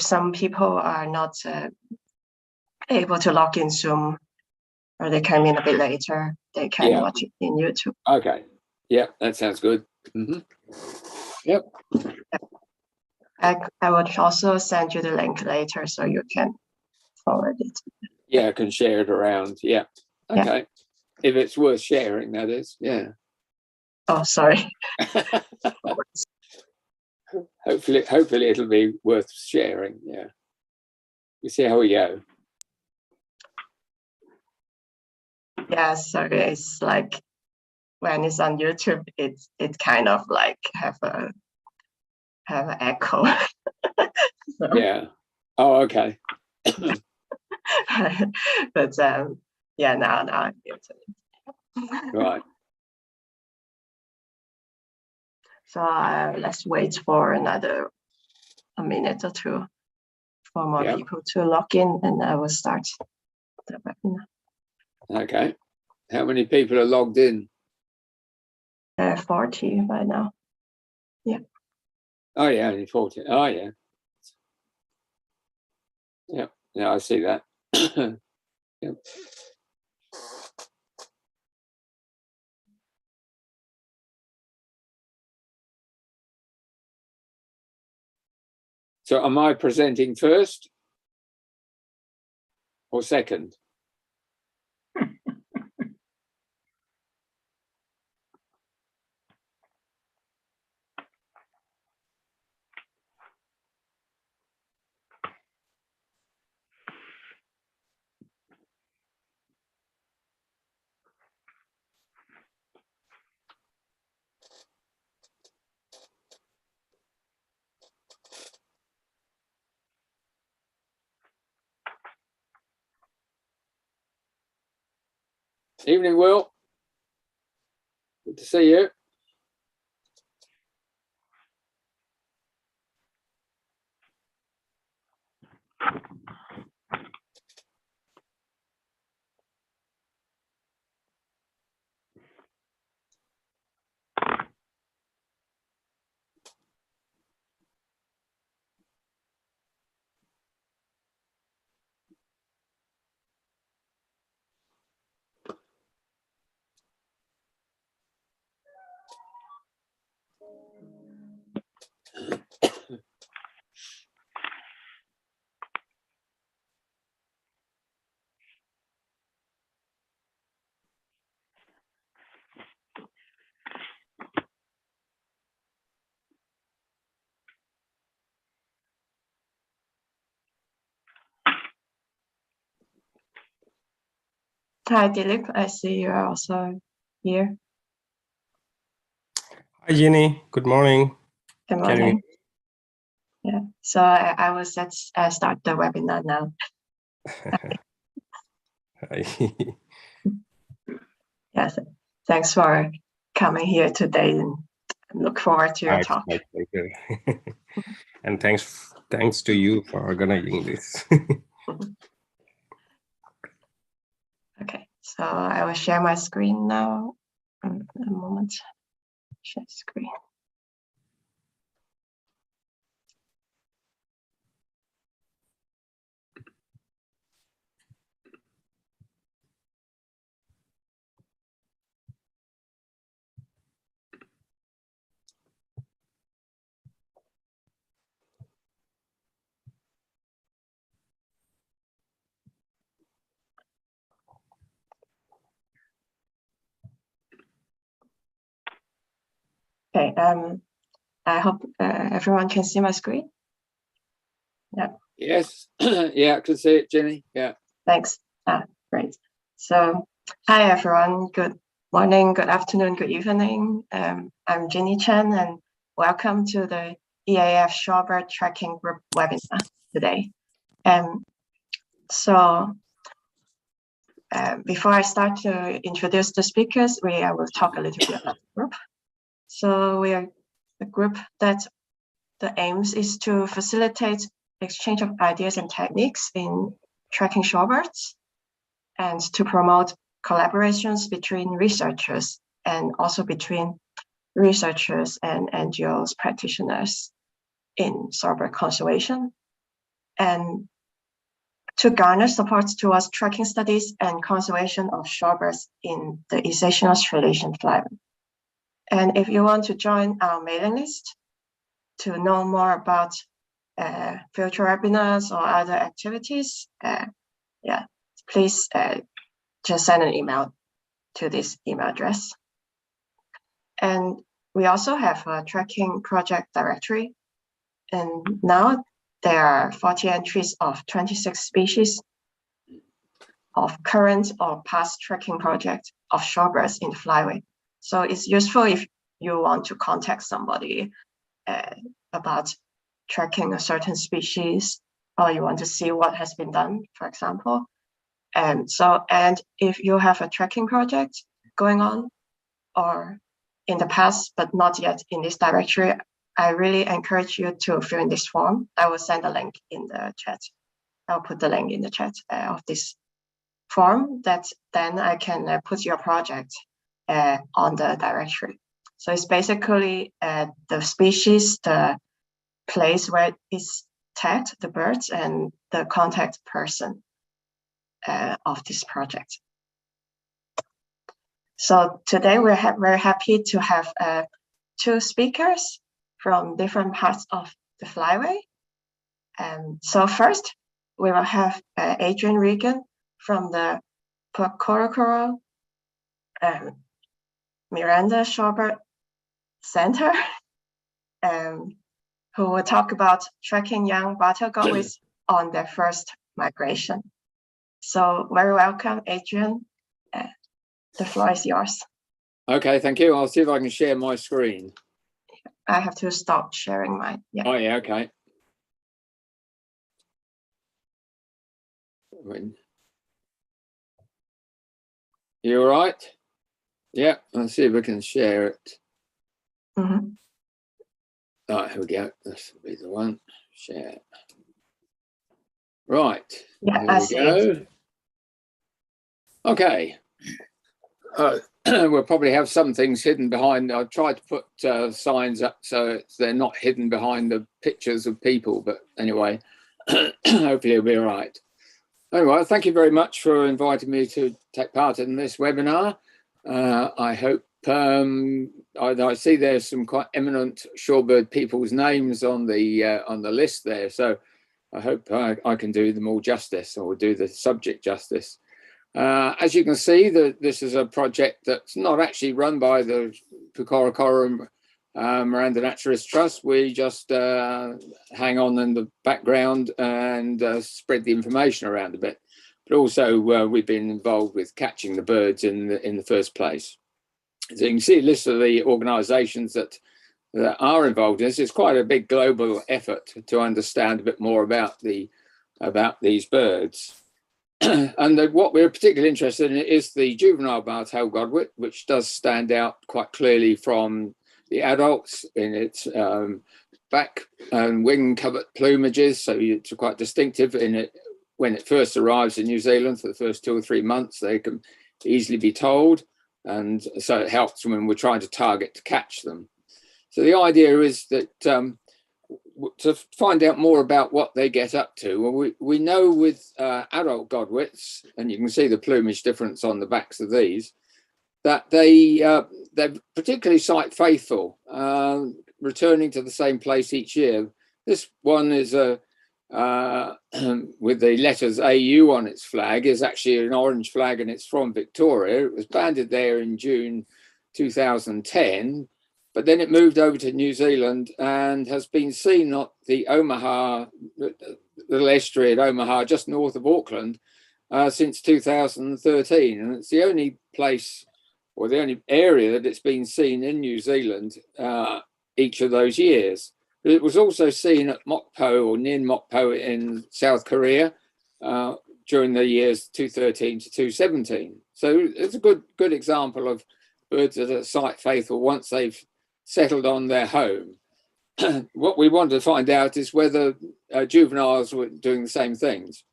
some people are not able to log in Zoom, or they come in a bit later, they can watch it in YouTube. Okay. Yeah, that sounds good. Mm-hmm. Yep. I would also send you the link later so you can forward it. Yeah, I can share it around. Yeah. Okay. Yeah. If it's worth sharing, that is. Yeah. Oh, sorry. Hopefully it'll be worth sharing. Yeah. We see how we go. Yeah, sorry. It's like when it's on YouTube, it kind of like have an echo. So. Yeah. Oh, okay. But yeah, now I'm muted. Right. So let's wait for a minute or two for more people to log in, and I will start the webinar. Okay. How many people are logged in? 40 by now. Yeah. Oh yeah, only 40. Oh yeah. Yeah. Yeah, I see that. Yep. So am I presenting first or second? Evening, Will. Good to see you. Hi, Delip. I see you are also here. Hi, Jenny. Good morning. Good morning. Yeah. So I will start the webinar now. Hi. Yes. Thanks for coming here today, and look forward to your talk. My pleasure. And thanks to you for organizing this. Okay, so I will share my screen now. A moment. Share screen. Okay, I hope everyone can see my screen. Yeah. Yes. Yeah, I can see it, Jenny. Yeah. Thanks. Great. So, hi everyone. Good morning, good afternoon, good evening. I'm Jenny Chen, and welcome to the EAAF Shorebird Tracking Group webinar today. So, before I start to introduce the speakers, I will talk a little bit about the group. So we are a group that the aims is to facilitate exchange of ideas and techniques in tracking shorebirds, and to promote collaborations between researchers and also between researchers and NGOs practitioners in shorebird conservation. and to garner support towards tracking studies and conservation of shorebirds in the East Asian Australasian flyway. And if you want to join our mailing list to know more about future webinars or other activities, please just send an email to this email address. And we also have a tracking project directory. And now there are 40 entries of 26 species of current or past tracking projects of shorebirds in the flyway. So it's useful if you want to contact somebody about tracking a certain species, or you want to see what has been done, for example. And if you have a tracking project going on or in the past, but not yet in this directory, I really encourage you to fill in this form. I will send a link in the chat. I'll put the link in the chat of this form that then I can put your project on the directory. So it's basically the species, the place where it's tagged, the birds, and the contact person of this project. So today we're very happy to have 2 speakers from different parts of the flyway. So first, we will have Adrian Riegen from the Pukorokoro Miranda Shorebird Center, who will talk about tracking young bottle godwits on their first migration. So very welcome, Adrian. The floor is yours. Okay, thank you. I'll see if I can share my screen. I have to stop sharing mine. Yeah. Oh, yeah, okay. You all right? Yeah, let's see if we can share it. Mm-hmm. All right, here we go. This will be the one. Share. Right. Yeah, I see it. Okay. We'll probably have some things hidden behind. I've tried to put signs up so they're not hidden behind the pictures of people, but anyway, hopefully it'll be all right. Anyway, thank you very much for inviting me to take part in this webinar. I hope I see there's some quite eminent shorebird people's names on the list there, so I hope I can do them all justice, or do the subject justice. As you can see, this is a project that's not actually run by the Pukorokoro Miranda Naturalist Trust. We just hang on in the background and spread the information around a bit. But also we've been involved with catching the birds in the first place. So you can see a list of the organisations that are involved in this. It's quite a big global effort to understand a bit more about these birds. And what we're particularly interested in is the juvenile bar-tailed godwit, which does stand out quite clearly from the adults in its back and wing covered plumages. So it's quite distinctive in it when it first arrives in New Zealand. For the first 2 or 3 months, they can easily be told. And so it helps when we're trying to target to catch them. So the idea is that to find out more about what they get up to, well, we know with adult godwits, and you can see the plumage difference on the backs of these, that they're particularly site faithful, returning to the same place each year. This one is with the letters AU on its flag, is actually an orange flag, and it's from Victoria. It was banded there in June 2010. But then it moved over to New Zealand and has been seen at the Omaha, little estuary at Omaha, just north of Auckland, since 2013. And it's the only place, or the only area, that it's been seen in New Zealand each of those years. But it was also seen at Mokpo, or near Mokpo in South Korea, during the years 2013 to 2017. So it's a good example of birds that are site faithful once they've settled on their home. What we wanted to find out is whether juveniles were doing the same things.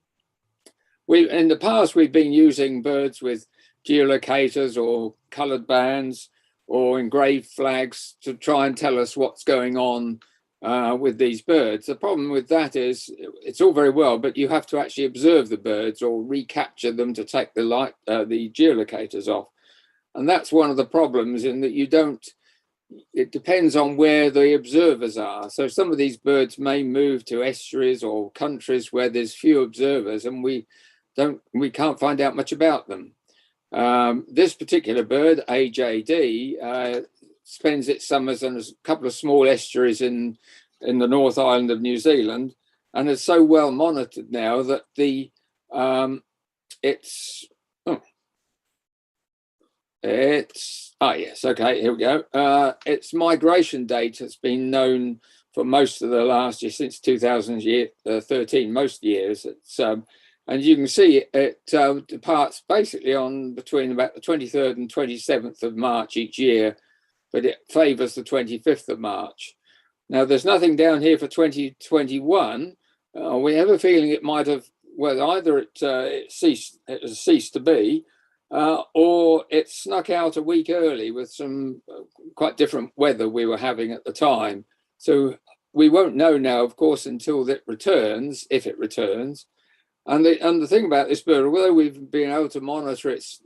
In the past, we've been using birds with geolocators or coloured bands or engraved flags to try and tell us what's going on with these birds. The problem with that is it's all very well, but you have to actually observe the birds or recapture them to take the geolocators off. And that's one of the problems, in that you don't, it depends on where the observers are. So some of these birds may move to estuaries or countries where there's few observers, and we can't find out much about them. This particular bird, AJD, spends its summers in a couple of small estuaries in the North Island of New Zealand, and is so well monitored now that yes, okay, here we go. Its migration date has been known for most of the last year, since 2013, most years. And you can see it departs basically on between about the 23rd and 27th of March each year, but it favours the 25th of March. Now, there's nothing down here for 2021. We have a feeling it might have, well, either it has ceased to be, or it snuck out a week early with some quite different weather we were having at the time. So we won't know now, of course, until it returns, if it returns. And the thing about this bird, although we've been able to monitor its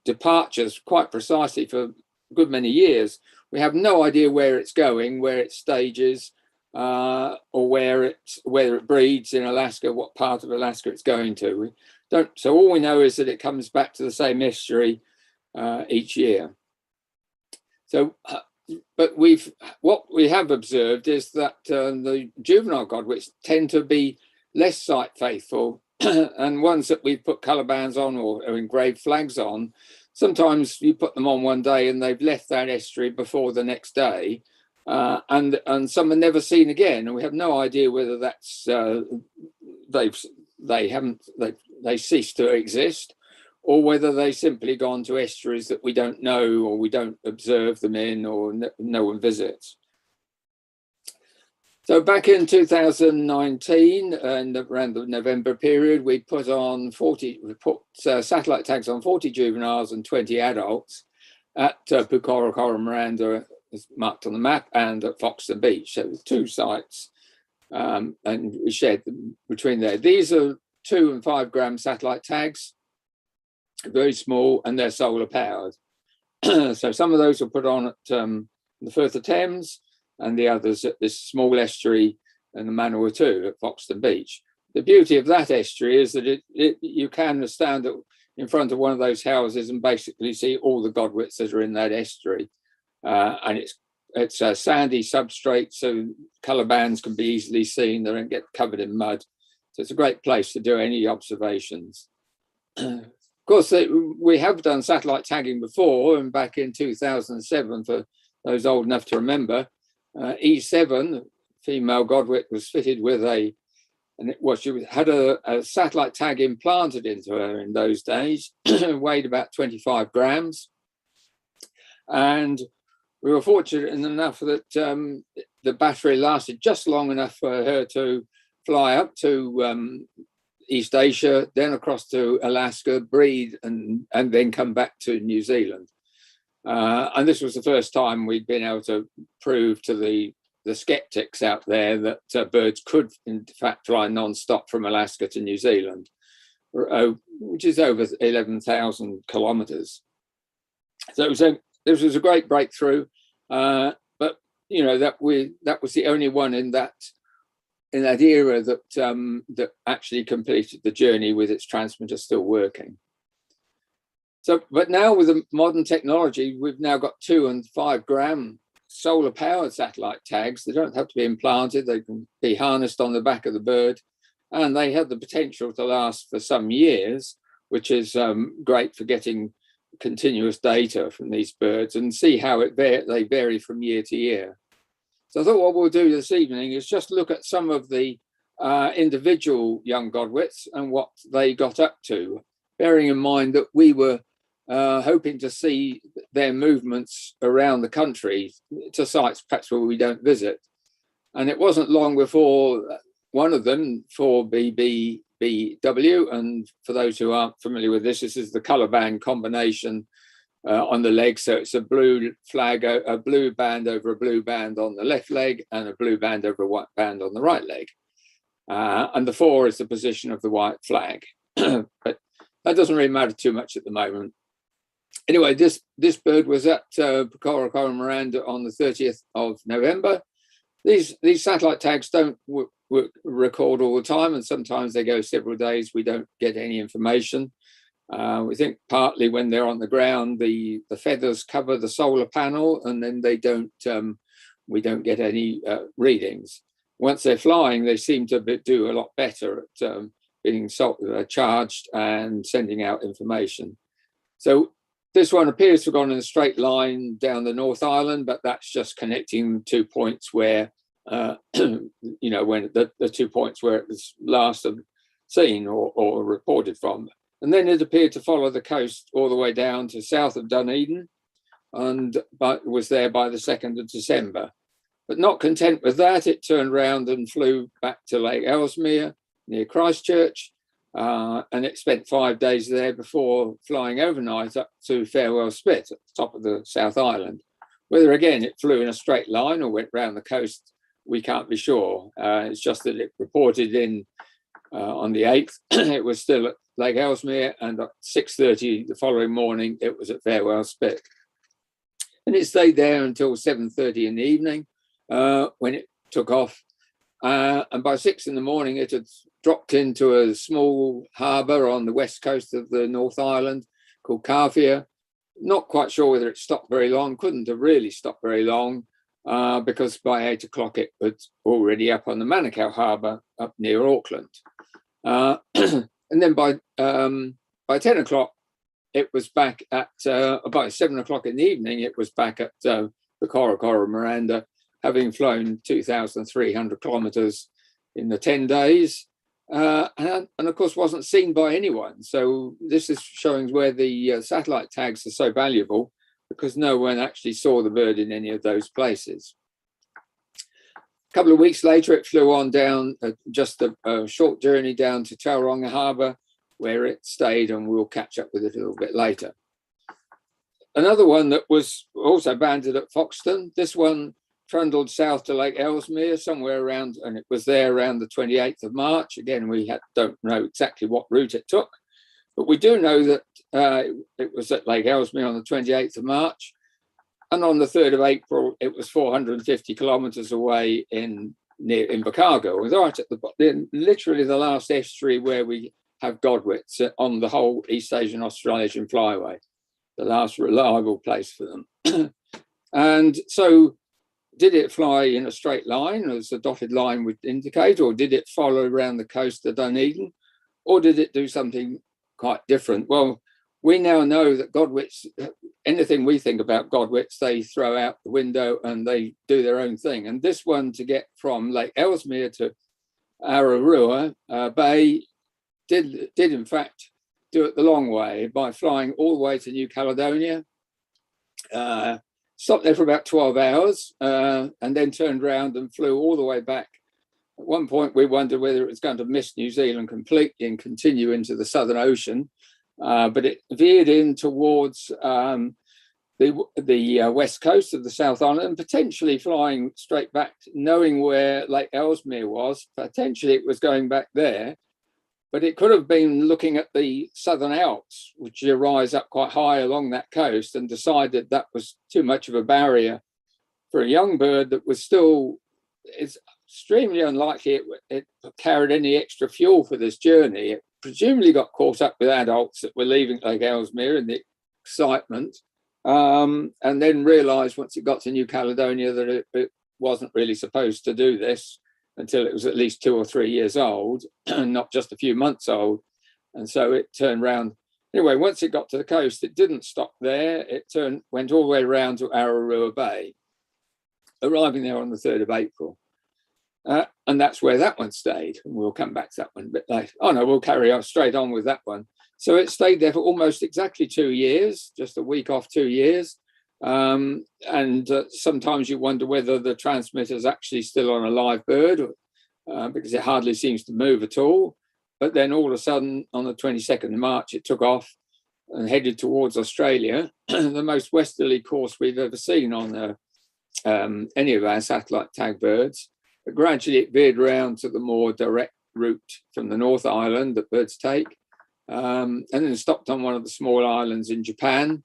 departures quite precisely for a good many years, we have no idea where it's going, where it stages, or whether it breeds in Alaska, what part of Alaska it's going to. We don't. So all we know is that it comes back to the same estuary each year. So, but what we have observed is that the juvenile godwits tend to be less site faithful, and ones that we've put colour bands on or engraved flags on, sometimes you put them on one day and they've left that estuary before the next day, and some are never seen again, and we have no idea whether that's they ceased to exist, or whether they simply gone to estuaries that we don't know, or we don't observe them in, or no one visits. So back in 2019, and around the November period, we put on satellite tags on 40 juveniles and 20 adults at Pukorokoro, Miranda, is marked on the map, and at Foxton Beach. So two sites, and we shared them between there. These are 2 and 5 gram satellite tags, very small, and they're solar powered. So some of those were put on at the Firth of Thames, and the others at this small estuary in the Manawatu at Foxton Beach. The beauty of that estuary is that you can stand in front of one of those houses and basically see all the godwits that are in that estuary. And it's a sandy substrate, so colour bands can be easily seen. They don't get covered in mud. So it's a great place to do any observations. Of course, we have done satellite tagging before, and back in 2007, for those old enough to remember, E7, female godwit, was fitted with she had a satellite tag implanted into her in those days, weighed about 25 grams. And we were fortunate enough that the battery lasted just long enough for her to fly up to East Asia, then across to Alaska, breed, and then come back to New Zealand. And this was the first time we'd been able to prove to the skeptics out there that birds could, in fact, fly non-stop from Alaska to New Zealand, which is over 11,000 kilometres. So this was a great breakthrough, but you know that was the only one in that era that actually completed the journey with its transmitter still working. So, but now with the modern technology, we've now got 2 and 5 gram solar powered satellite tags. They don't have to be implanted. They can be harnessed on the back of the bird, and they have the potential to last for some years, which is great for getting continuous data from these birds and see how they vary from year to year. So I thought what we'll do this evening is just look at some of the individual young godwits and what they got up to, bearing in mind that we were hoping to see their movements around the country to sites perhaps where we don't visit. And it wasn't long before one of them, 4BBBW, and for those who aren't familiar with this, this is the colour band combination on the leg. So it's a blue flag, a blue band over a blue band on the left leg and a blue band over a white band on the right leg. And the 4 is the position of the white flag. But that doesn't really matter too much at the moment. Anyway, this bird was at Pecora Miranda on the 30th of November. These satellite tags don't record all the time, and sometimes they go several days. We don't get any information. We think partly when they're on the ground, the feathers cover the solar panel, and then they don't. We don't get any readings. Once they're flying, they seem to do a lot better at being charged and sending out information. So this one appears to have gone in a straight line down the North Island, but that's just connecting 2 points where, when the 2 points where it was last seen or reported from. And then it appeared to follow the coast all the way down to south of Dunedin, but was there by the 2nd of December. But not content with that, it turned round and flew back to Lake Ellesmere near Christchurch, and it spent 5 days there before flying overnight up to Farewell Spit at the top of the South Island. Whether again it flew in a straight line or went round the coast, we can't be sure. It's just that it reported in on the 8th, it was still at Lake Ellesmere, and at 6:30 the following morning it was at Farewell Spit. And it stayed there until 7:30 in the evening when it took off. And by 6 in the morning, it had dropped into a small harbour on the west coast of the North Island called Carfia. Not quite sure whether it stopped very long, couldn't have really stopped very long because by 8 o'clock it was already up on the Manukau Harbour up near Auckland. And then by 10 o'clock, it was back at, about 7 o'clock in the evening, it was back at the Pecora Miranda, having flown 2,300 kilometres in the 10 days, and of course wasn't seen by anyone. So this is showing where the satellite tags are so valuable, because no one actually saw the bird in any of those places. A couple of weeks later, it flew on down just a short journey down to Tauranga Harbour, where it stayed, and we'll catch up with it a little bit later. Another one that was also banded at Foxton, this one trundled south to Lake Ellesmere, somewhere around, and it was there around the 28th of March. Again, we don't know exactly what route it took, but we do know that it was at Lake Ellesmere on the 28th of March. And on the 3rd of April, it was 450 kilometres away in Invercargill. It was right at literally the last estuary where we have Godwits on the whole East Asian Australasian flyway, the last reliable place for them. And so did it fly in a straight line, as the dotted line would indicate, or did it follow around the coast of Dunedin, or did it do something quite different? Well, we now know that Godwits, anything we think about Godwits, they throw out the window and they do their own thing. And this one, to get from Lake Ellesmere to Ararua Bay, did in fact do it the long way by flying all the way to New Caledonia, stopped there for about 12 hours, and then turned around and flew all the way back. At one point, we wondered whether it was going to miss New Zealand completely and continue into the Southern Ocean, but it veered in towards the west coast of the South Island, and potentially flying straight back, knowing where Lake Ellesmere was. Potentially it was going back there, but it could have been looking at the Southern Alps, which rise up quite high along that coast, and decided that was too much of a barrier for a young bird that was still, it's extremely unlikely it carried any extra fuel for this journey. It presumably got caught up with adults that were leaving Lake Ellesmere in the excitement, and then realised once it got to New Caledonia that it wasn't really supposed to do this until it was at least 2 or 3 years old, not just a few months old. And so it turned round. Anyway, once it got to the coast, it didn't stop there. It went all the way around to Ararua Bay, arriving there on the 3rd of April. And that's where that one stayed. And we'll come back to that one a bit later. Oh no, we'll carry on straight on with that one. So it stayed there for almost exactly 2 years, just a week off 2 years. And sometimes you wonder whether the transmitter is actually still on a live bird, because it hardly seems to move at all. But then all of a sudden, on the 22nd of March, it took off and headed towards Australia, the most westerly course we've ever seen on any of our satellite tag birds. But gradually it veered around to the more direct route from the North Island that birds take, and then stopped on one of the small islands in Japan.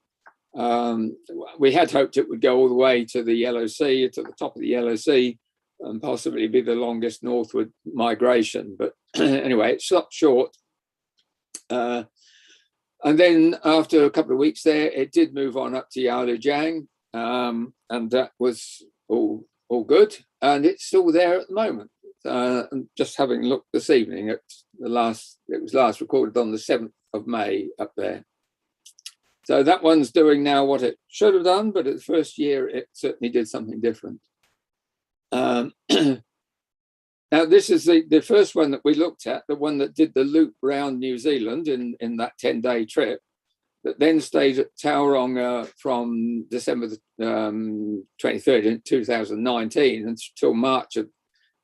We had hoped it would go all the way to the Yellow Sea, to the top of the Yellow Sea, and possibly be the longest northward migration. But anyway, it stopped short. And then after a couple of weeks there, it did move on up to Yalujiang, and that was all good. And it's still there at the moment. And just having looked this evening at it was last recorded on the 7th of May up there. So that one's doing now what it should have done, but at the first year, it certainly did something different. Now, this is the first one that we looked at, the one that did the loop round New Zealand in that 10-day trip, that then stayed at Tauranga from December 23rd, 2019 until March of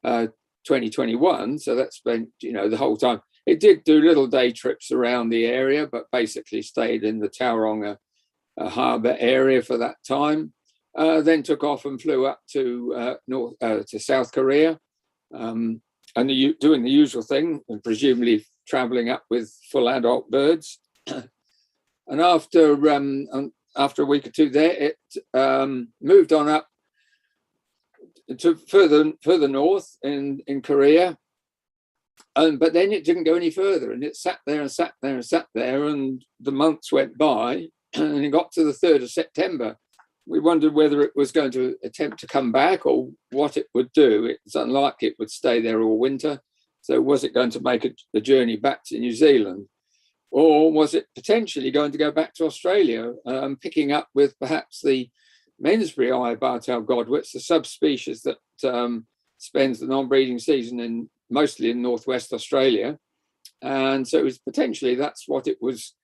2021. So that spent, the whole time. It did do little day trips around the area, but basically stayed in the Tauranga harbour area for that time. Then took off and flew up to South Korea, and doing the usual thing, and presumably travelling up with full adult birds. And after a week or two there, it moved on up to further north in Korea. But then it didn't go any further, and it sat there and sat there and sat there, and the months went by, and it got to the 3rd of September. We wondered whether it was going to attempt to come back or what it would do. It's unlikely it would stay there all winter. So was it going to make the journey back to New Zealand? Or was it potentially going to go back to Australia, picking up with perhaps the Mensbury eye bar-tailed godwits, the subspecies that spends the non-breeding season mostly in northwest Australia. And so it was potentially that's what it was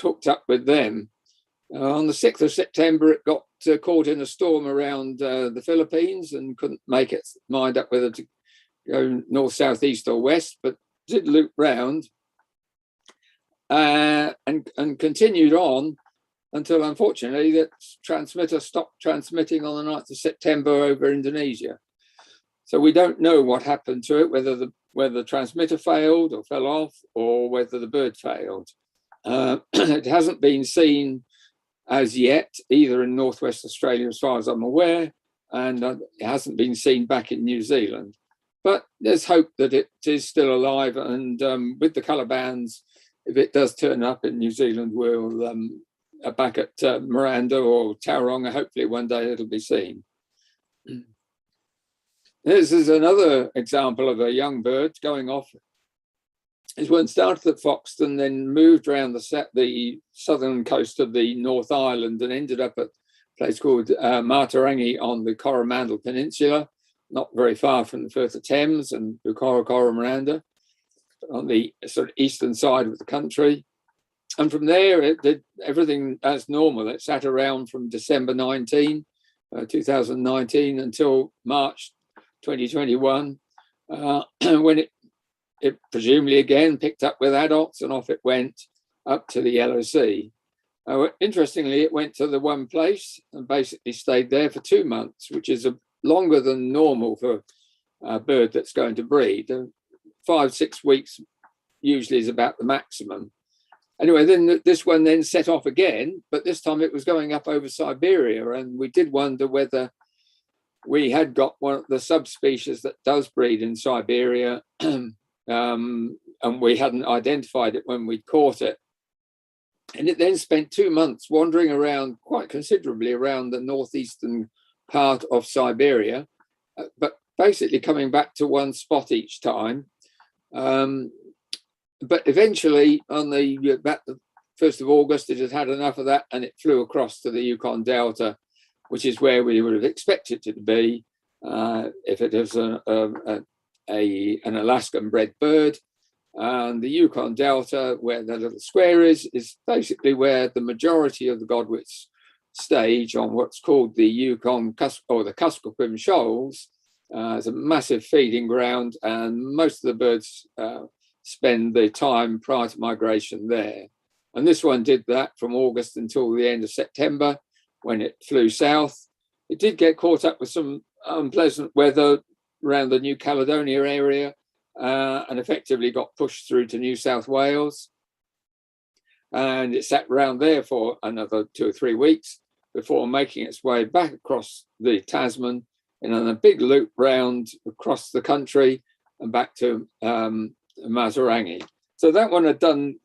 hooked up with them. On the 6th of September, it got caught in a storm around the Philippines and couldn't make its mind up whether to go north, south, east or west, but did loop round and continued on until, unfortunately, that transmitter stopped transmitting on the 9th of September over Indonesia. So we don't know what happened to it, whether the transmitter failed or fell off or whether the bird failed. It hasn't been seen as yet, either in northwest Australia, as far as I'm aware, and it hasn't been seen back in New Zealand. But there's hope that it is still alive, and with the colour bands, if it does turn up in New Zealand, we'll back at Miranda or Tauranga. Hopefully one day it'll be seen. This is another example of a young bird going off. This one started at Foxton, then moved around the southern coast of the North Island and ended up at a place called Matarangi on the Coromandel Peninsula, not very far from the Firth of Thames and Bucora Miranda, on the sort of eastern side of the country. And from there, it did everything as normal. It sat around from December 2019 until March 2021, when it presumably again picked up with adults and off it went up to the Yellow Sea. Interestingly, it went to the one place and basically stayed there for 2 months, which is longer than normal for a bird that's going to breed. 5-6 weeks usually is about the maximum. Anyway, then this one then set off again, but this time it was going up over Siberia, and we did wonder whether we had got one of the subspecies that does breed in Siberia, and we hadn't identified it when we'd caught it. And it then spent 2 months wandering around quite considerably around the northeastern part of Siberia, but basically coming back to one spot each time. But eventually, on about the 1st of August, it had had enough of that, and it flew across to the Yukon Delta, which is where we would have expected it to be if it was an Alaskan-bred bird. And the Yukon Delta, where the little square is basically where the majority of the godwits stage on what's called the Yukon or the Kuskokwim Shoals. It's a massive feeding ground, and most of the birds spend the time prior to migration there. And this one did that from August until the end of September, when it flew south. It did get caught up with some unpleasant weather around the New Caledonia area, and effectively got pushed through to New South Wales. And it sat around there for another 2 or 3 weeks before making its way back across the Tasman and on a big loop round across the country and back to Mazarangi. So that one had done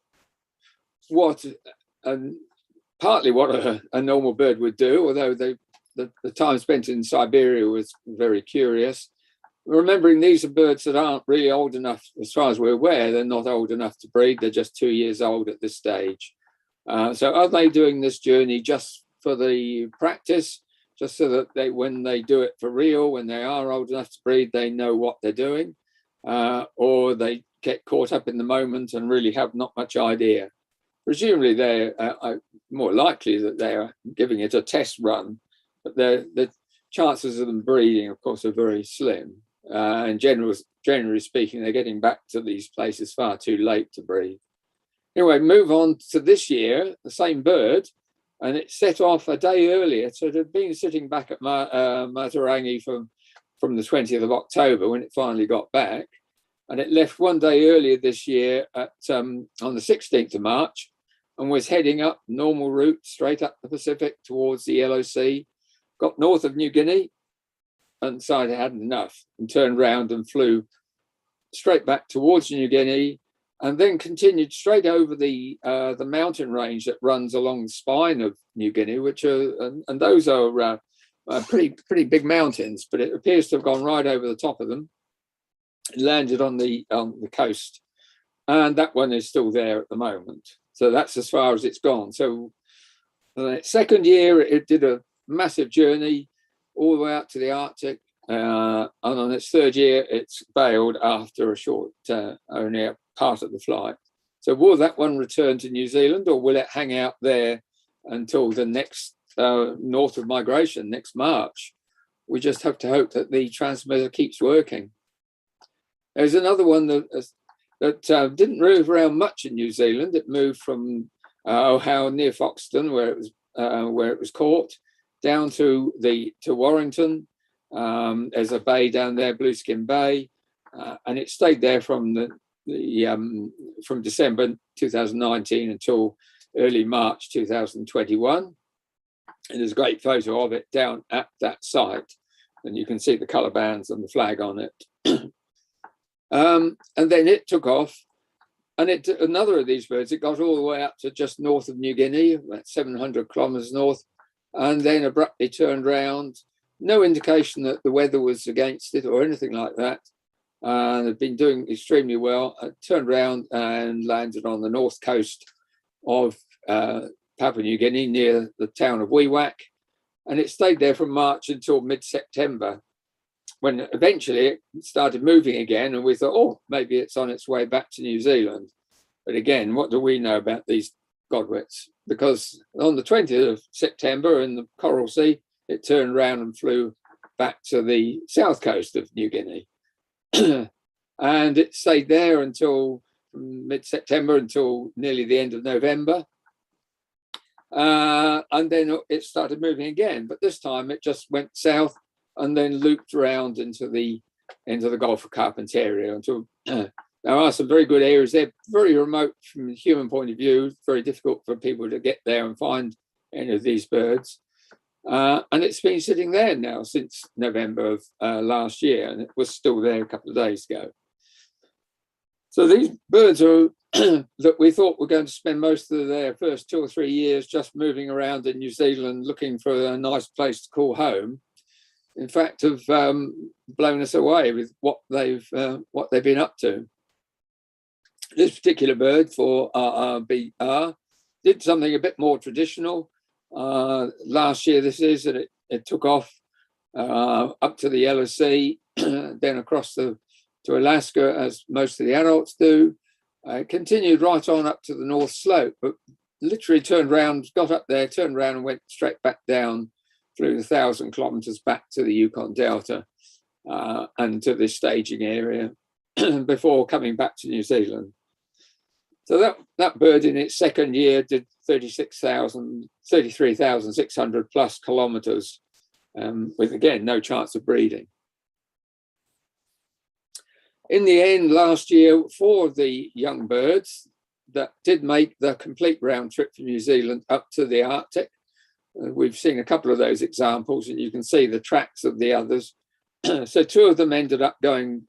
partly what a normal bird would do, although the time spent in Siberia was very curious. Remembering these are birds that aren't really old enough, as far as we're aware, they're not old enough to breed. They're just 2 years old at this stage. So are they doing this journey just for the practice, just so that when they do it for real, when they are old enough to breed, they know what they're doing? Or they get caught up in the moment and really have not much idea? Presumably they're more likely that they are giving it a test run, but the chances of them breeding, of course, are very slim. And generally speaking, they're getting back to these places far too late to breed. Anyway, move on to this year, the same bird, and it set off a day earlier. So it had been sitting back at Mazarangi from the 20th of October when it finally got back. And it left one day earlier this year on the 16th of March and was heading up normal route straight up the Pacific towards the Yellow Sea, got north of New Guinea and decided it hadn't enough and turned round and flew straight back towards New Guinea and then continued straight over the mountain range that runs along the spine of New Guinea, which are, and those are pretty big mountains, but it appears to have gone right over the top of them. It landed on the coast, and that one is still there at the moment. So that's as far as it's gone. So the second year, it did a massive journey all the way out to the Arctic, and on its third year, it's bailed after a short, only a part of the flight. So will that one return to New Zealand, or will it hang out there until the next north of migration, next March? We just have to hope that the transmitter keeps working. There's another one that didn't move around much in New Zealand. It moved from Ohau near Foxton, where it was caught, down to Warrington. There's a bay down there, Blueskin Bay, and it stayed there from December 2019 until early March 2021. And there's a great photo of it down at that site, and you can see the colour bands and the flag on it. And then it took off, and another of these birds, it got all the way up to just north of New Guinea, about 700 kilometres north, and then abruptly turned round. No indication that the weather was against it or anything like that. They've been doing extremely well. Turned around and landed on the north coast of Papua New Guinea near the town of Wewak, and it stayed there from March until mid-September, when eventually it started moving again, and we thought, oh, maybe it's on its way back to New Zealand. But again, what do we know about these godwits? Because on the 20th of September in the Coral Sea, it turned around and flew back to the south coast of New Guinea. And it stayed there until mid-September, until nearly the end of November. And then it started moving again, but this time it just went south and then looped around into the Gulf of Carpentaria. Until there are some very good areas. They're very remote from a human point of view. It's very difficult for people to get there and find any of these birds. And it's been sitting there now since November of last year, and it was still there a couple of days ago. So these birds are that we thought were going to spend most of their first 2 or 3 years just moving around in New Zealand looking for a nice place to call home, in fact, have blown us away with what they've been up to. This particular bird for RRBR did something a bit more traditional. Last year, this is, and it took off up to the Yellow Sea, then across to Alaska, as most of the adults do. Continued right on up to the North Slope, but literally turned around, got up there, turned around and went straight back down through 1,000 kilometres back to the Yukon Delta and to this staging area before coming back to New Zealand. So that bird in its second year did 33,600 plus kilometers, with, again, no chance of breeding. In the end, last year, 4 of the young birds that did make the complete round trip from New Zealand up to the Arctic. We've seen a couple of those examples, and you can see the tracks of the others. So 2 of them ended up getting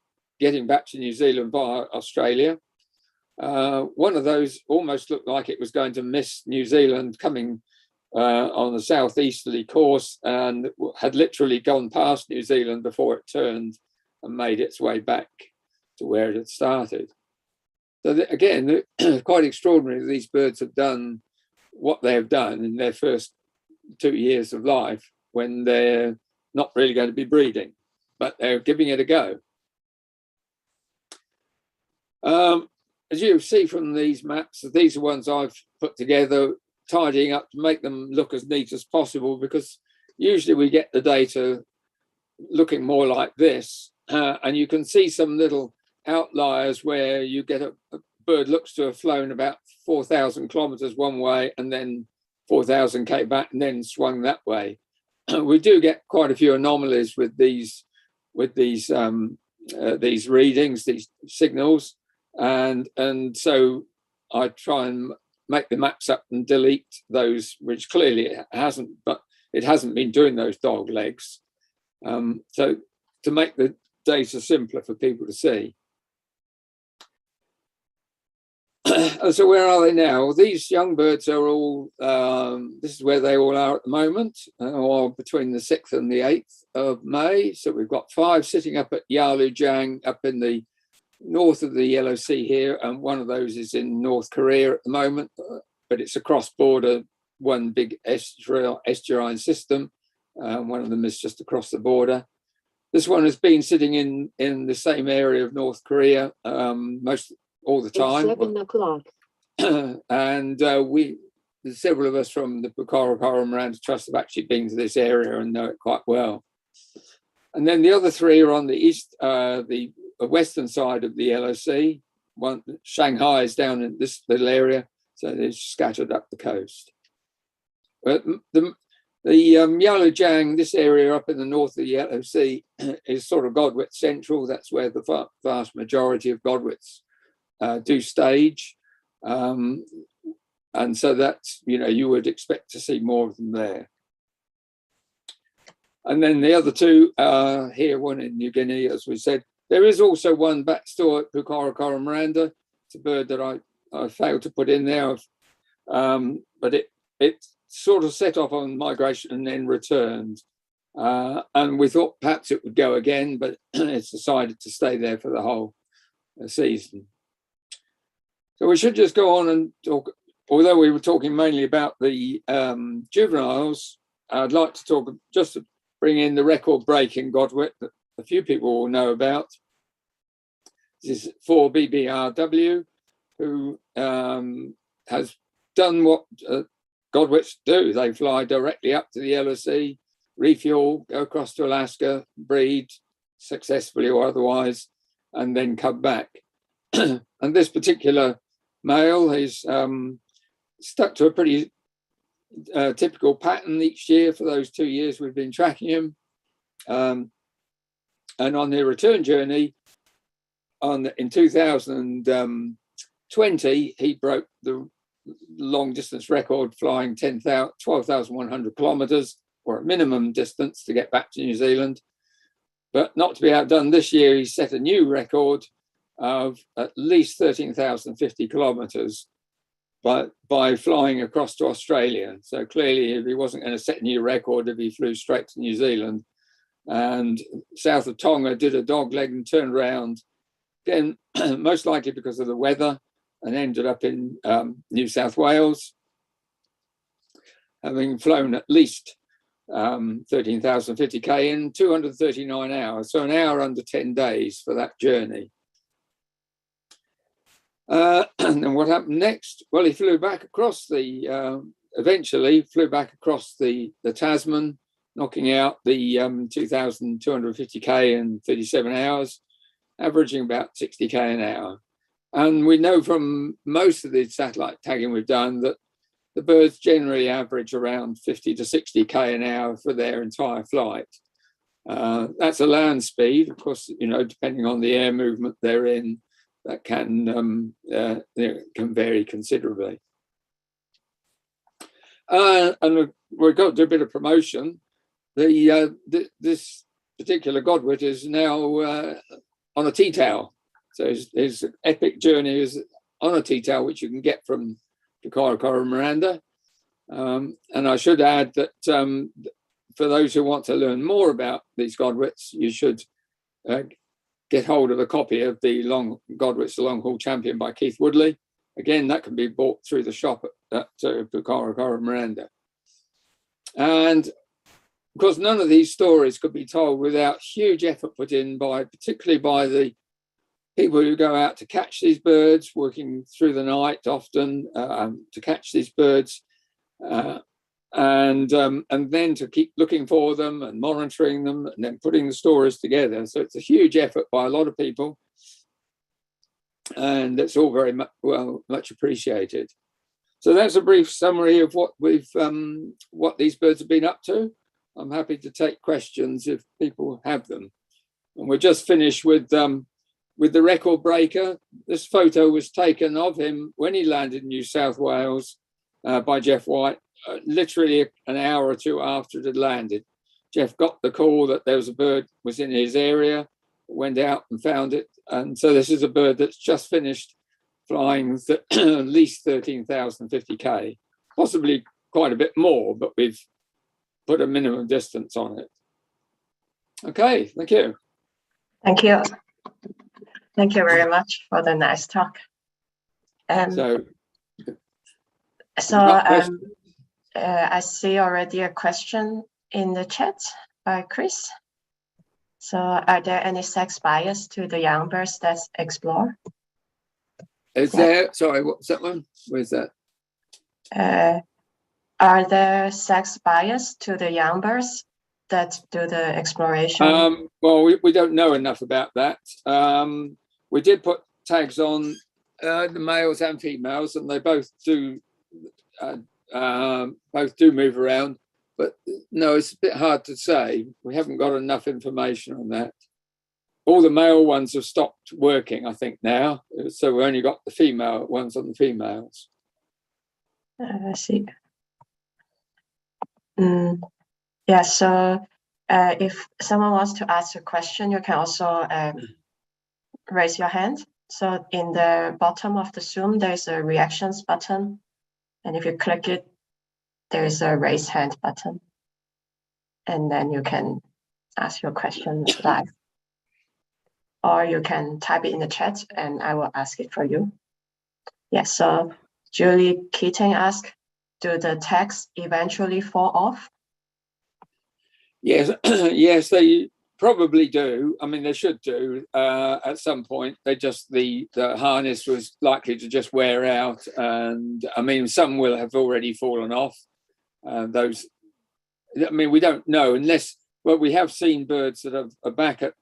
back to New Zealand via Australia. One of those almost looked like it was going to miss New Zealand, coming on the southeasterly course, and had literally gone past New Zealand before it turned and made its way back to where it had started. So again, quite extraordinary that these birds have done what they have done in their first 2 years of life, when they're not really going to be breeding, but they're giving it a go. As you see from these maps, these are ones I've put together, tidying up to make them look as neat as possible, because usually we get the data looking more like this, and you can see some little outliers where you get a bird looks to have flown about 4,000 kilometers one way and then 4,000 came back and then swung that way. We do get quite a few anomalies with these readings, these signals, and so I try and make the maps up and delete those which clearly it hasn't been doing those dog legs. So to make the data simpler for people to see. So where are they now? These young birds are all, this is where they all are at the moment, or between the 6th and the 8th of May. So we've got 5 sitting up at Yalujiang, up in the north of the Yellow Sea here, and one of those is in North Korea at the moment, but it's a cross-border, one big estuarine system. One of them is just across the border. This one has been sitting in the same area of North Korea all the time. It's 7 o'clock. And several of us from the Pukarakara Miranda Trust have actually been to this area and know it quite well. And then the other 3 are on the east, the western side of the Yellow Sea. One, Shanghai is down in this little area, so they're scattered up the coast. But the Yalujiang, this area up in the north of the Yellow Sea, is sort of Godwit central. That's where the vast majority of Godwits do stage. And so that's, you would expect to see more of them there. And then the other 2 here, one in New Guinea, as we said. There is also one back still at Pukarakara Miranda. It's a bird that I failed to put in there, but it sort of set off on migration and then returned. And we thought perhaps it would go again, but it's decided to stay there for the whole season. So we should just go on and talk, although we were talking mainly about the juveniles, I'd like to talk, just to bring in the record-breaking Godwit that a few people will know about. This is for BBRW, who has done what Godwits do. They fly directly up to the Yellow Sea, refuel, go across to Alaska, breed successfully or otherwise, and then come back. And this particular male is stuck to a pretty typical pattern each year for those 2 years we've been tracking him. And on their return journey, in 2020, he broke the long distance record, flying 12,100 kilometers, or a minimum distance to get back to New Zealand. But not to be outdone, this year he set a new record of at least 13,050 kilometers by flying across to Australia. So clearly, if he wasn't going to set a new record if he flew straight to New Zealand, and south of Tonga did a dog leg and turned around, again, most likely because of the weather, and ended up in New South Wales, having flown at least 13,050 k in 239 hours, so an hour under 10 days for that journey. And then what happened next? Well, he flew back across eventually flew back across the Tasman, knocking out the 2,250 k in 37 hours, averaging about 60 k an hour. And we know from most of the satellite tagging we've done that the birds generally average around 50 to 60 k an hour for their entire flight. That's a land speed, of course, depending on the air movement they're in, that can vary considerably. And we've got to do a bit of promotion. This particular godwit is now on a tea towel. So his epic journey is on a tea towel, which you can get from Pucara Miranda. And I should add that for those who want to learn more about these godwits, you should get hold of a copy of the Godwits, the Long Haul Champion by Keith Woodley. Again, that can be bought through the shop at Pucara Miranda. And of course, none of these stories could be told without huge effort put in particularly by the people who go out to catch these birds, working through the night often to catch these birds, and then to keep looking for them and monitoring them and then putting the stories together. So it's a huge effort by a lot of people, and it's all very much appreciated. So that's a brief summary of what these birds have been up to. I'm happy to take questions if people have them. And we're just finished with the record breaker. This photo was taken of him when he landed in New South Wales by Jeff White, literally an hour or two after it had landed. Jeff got the call that there was a bird was in his area, went out and found it. And so this is a bird that's just finished flying at least 13,050 k, possibly quite a bit more, but we've put a minimum distance on it. Okay, thank you. Thank you. Thank you very much for the nice talk. I see already a question in the chat by Chris. So are there any sex bias to the young birds that explore? Is there, sorry, what's that one? Where's that? Are there sex bias to the young birds that do the exploration? Well, we don't know enough about that. We did put tags on the males and females, and they both do move around. But no, it's a bit hard to say. We haven't got enough information on that. All the male ones have stopped working, I think, now. So we only got the female ones on the females. I see. Yeah, so if someone wants to ask a question, you can also raise your hand. So in the bottom of the Zoom, there's a reactions button. And if you click it, there's a raise hand button. And then you can ask your question live. Or you can type it in the chat and I will ask it for you. Yes, so Julie Keating asked, do the tags eventually fall off? Yes, yes, they probably do. I mean, they should do at some point. The harness was likely to just wear out. And I mean, some will have already fallen off. We don't know unless, well, we have seen birds that are back at,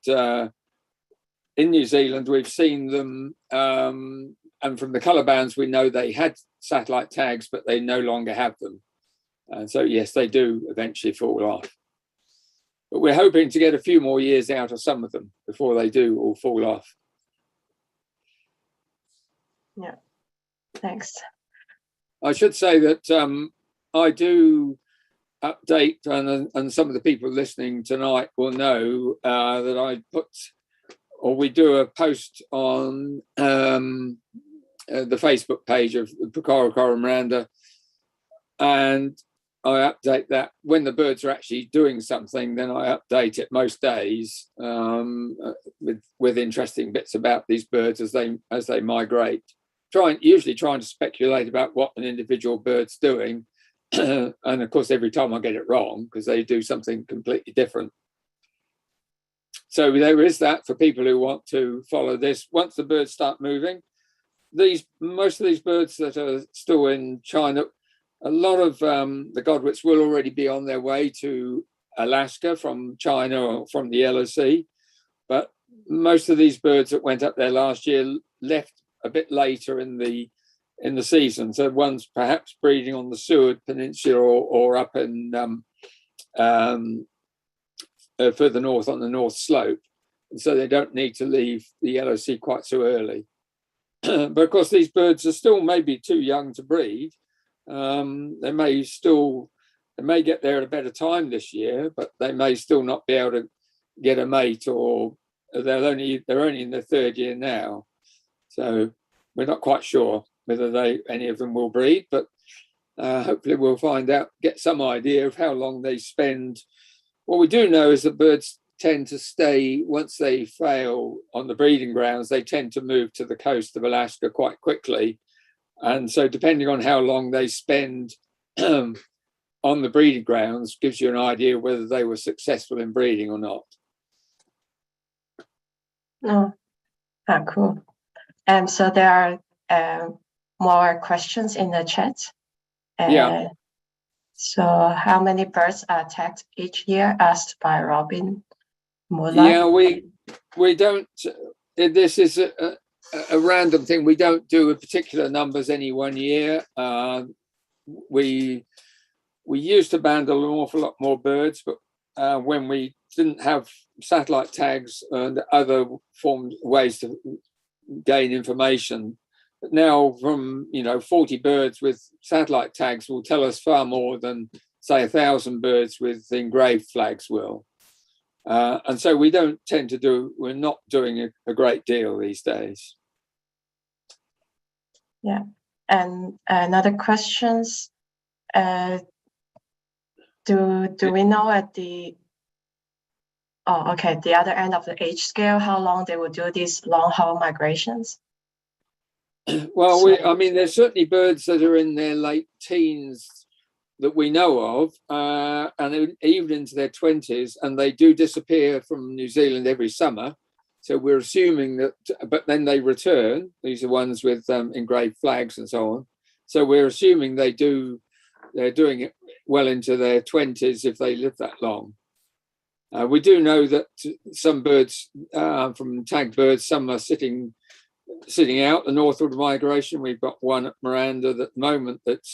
in New Zealand, we've seen them, and from the colour bands, we know they had satellite tags, but they no longer have them. And so, yes, they do eventually fall off. But we're hoping to get a few more years out of some of them before they do all fall off. Yeah, thanks. I should say that I do update, and some of the people listening tonight will know that I we do a post on the Facebook page of Pucara Miranda, and I update that when the birds are actually doing something. Then I update it most days with interesting bits about these birds as they migrate. Usually trying to speculate about what an individual bird's doing, and of course every time I get it wrong because they do something completely different. So there is that for people who want to follow this. Once the birds start moving, most of these birds that are still in China, a lot of the godwits will already be on their way to Alaska from China or from the Yellow Sea. But most of these birds that went up there last year left a bit later in the season. So one's perhaps breeding on the Seward Peninsula or up in further north on the North Slope. And so they don't need to leave the Yellow Sea quite so early. But of course, these birds are still maybe too young to breed. They may get there at a better time this year, but they may still not be able to get a mate, or they're only in their third year now. So we're not quite sure whether any of them will breed, but hopefully we'll find out, get some idea of how long they spend. What we do know is that birds tend to stay, once they fail on the breeding grounds, they tend to move to the coast of Alaska quite quickly. And so depending on how long they spend on the breeding grounds gives you an idea whether they were successful in breeding or not. No. Cool. So there are more questions in the chat. Yeah. So how many birds are tagged each year, asked by Robin Muller? Yeah, we don't, this is a random thing. We don't do a particular numbers any one year. We used to bandle an awful lot more birds, but when we didn't have satellite tags and other ways to gain information, but now from 40 birds with satellite tags will tell us far more than say 1,000 birds with engraved flags will. And so we don't tend to we're not doing a great deal these days. Yeah. And another questions, do we know at the other end of the age scale how long they will do these long haul migrations? Well, there's certainly birds that are in their late teens that we know of, and even into their 20s, and they do disappear from New Zealand every summer. So we're assuming that, but then they return. These are ones with engraved flags and so on. So we're assuming they're doing it well into their 20s if they live that long. We do know that some birds, from tagged birds, some are sitting out the northward migration. We've got one at Miranda at the moment that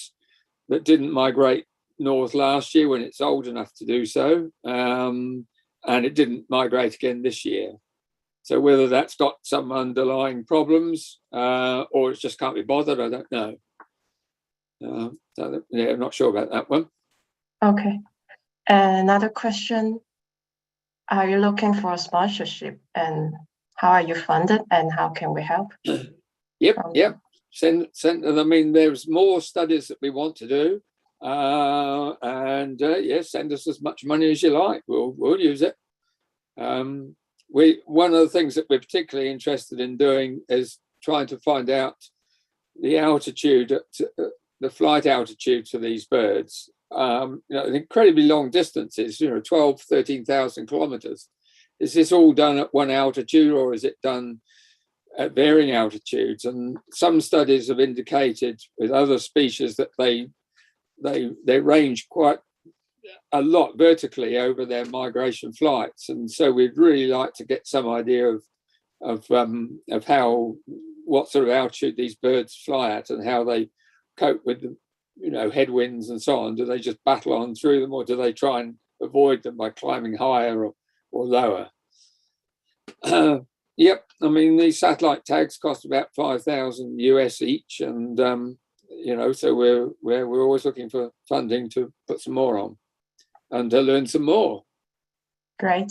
didn't migrate north last year when it's old enough to do so, and it didn't migrate again this year. So whether that's got some underlying problems or it just can't be bothered, I don't know. I'm not sure about that one. Okay. Another question. Are you looking for a sponsorship, and how are you funded, and how can we help? Yep. Send. I mean, there's more studies that we want to do, and yes, send us as much money as you like. We'll use it. One of the things that we're particularly interested in doing is trying to find out the altitude, the flight altitude for these birds. Incredibly long distances, 12, 13,000 kilometers. Is this all done at one altitude, or is it done at varying altitudes? And some studies have indicated with other species that they range quite a lot vertically over their migration flights. And so we'd really like to get some idea of what sort of altitude these birds fly at and how they cope with the headwinds and so on. Do they just battle on through them, or do they try and avoid them by climbing higher or lower? Yep. I mean, these satellite tags cost about $5,000 US each, and so we're always looking for funding to put some more on and to learn some more. Great.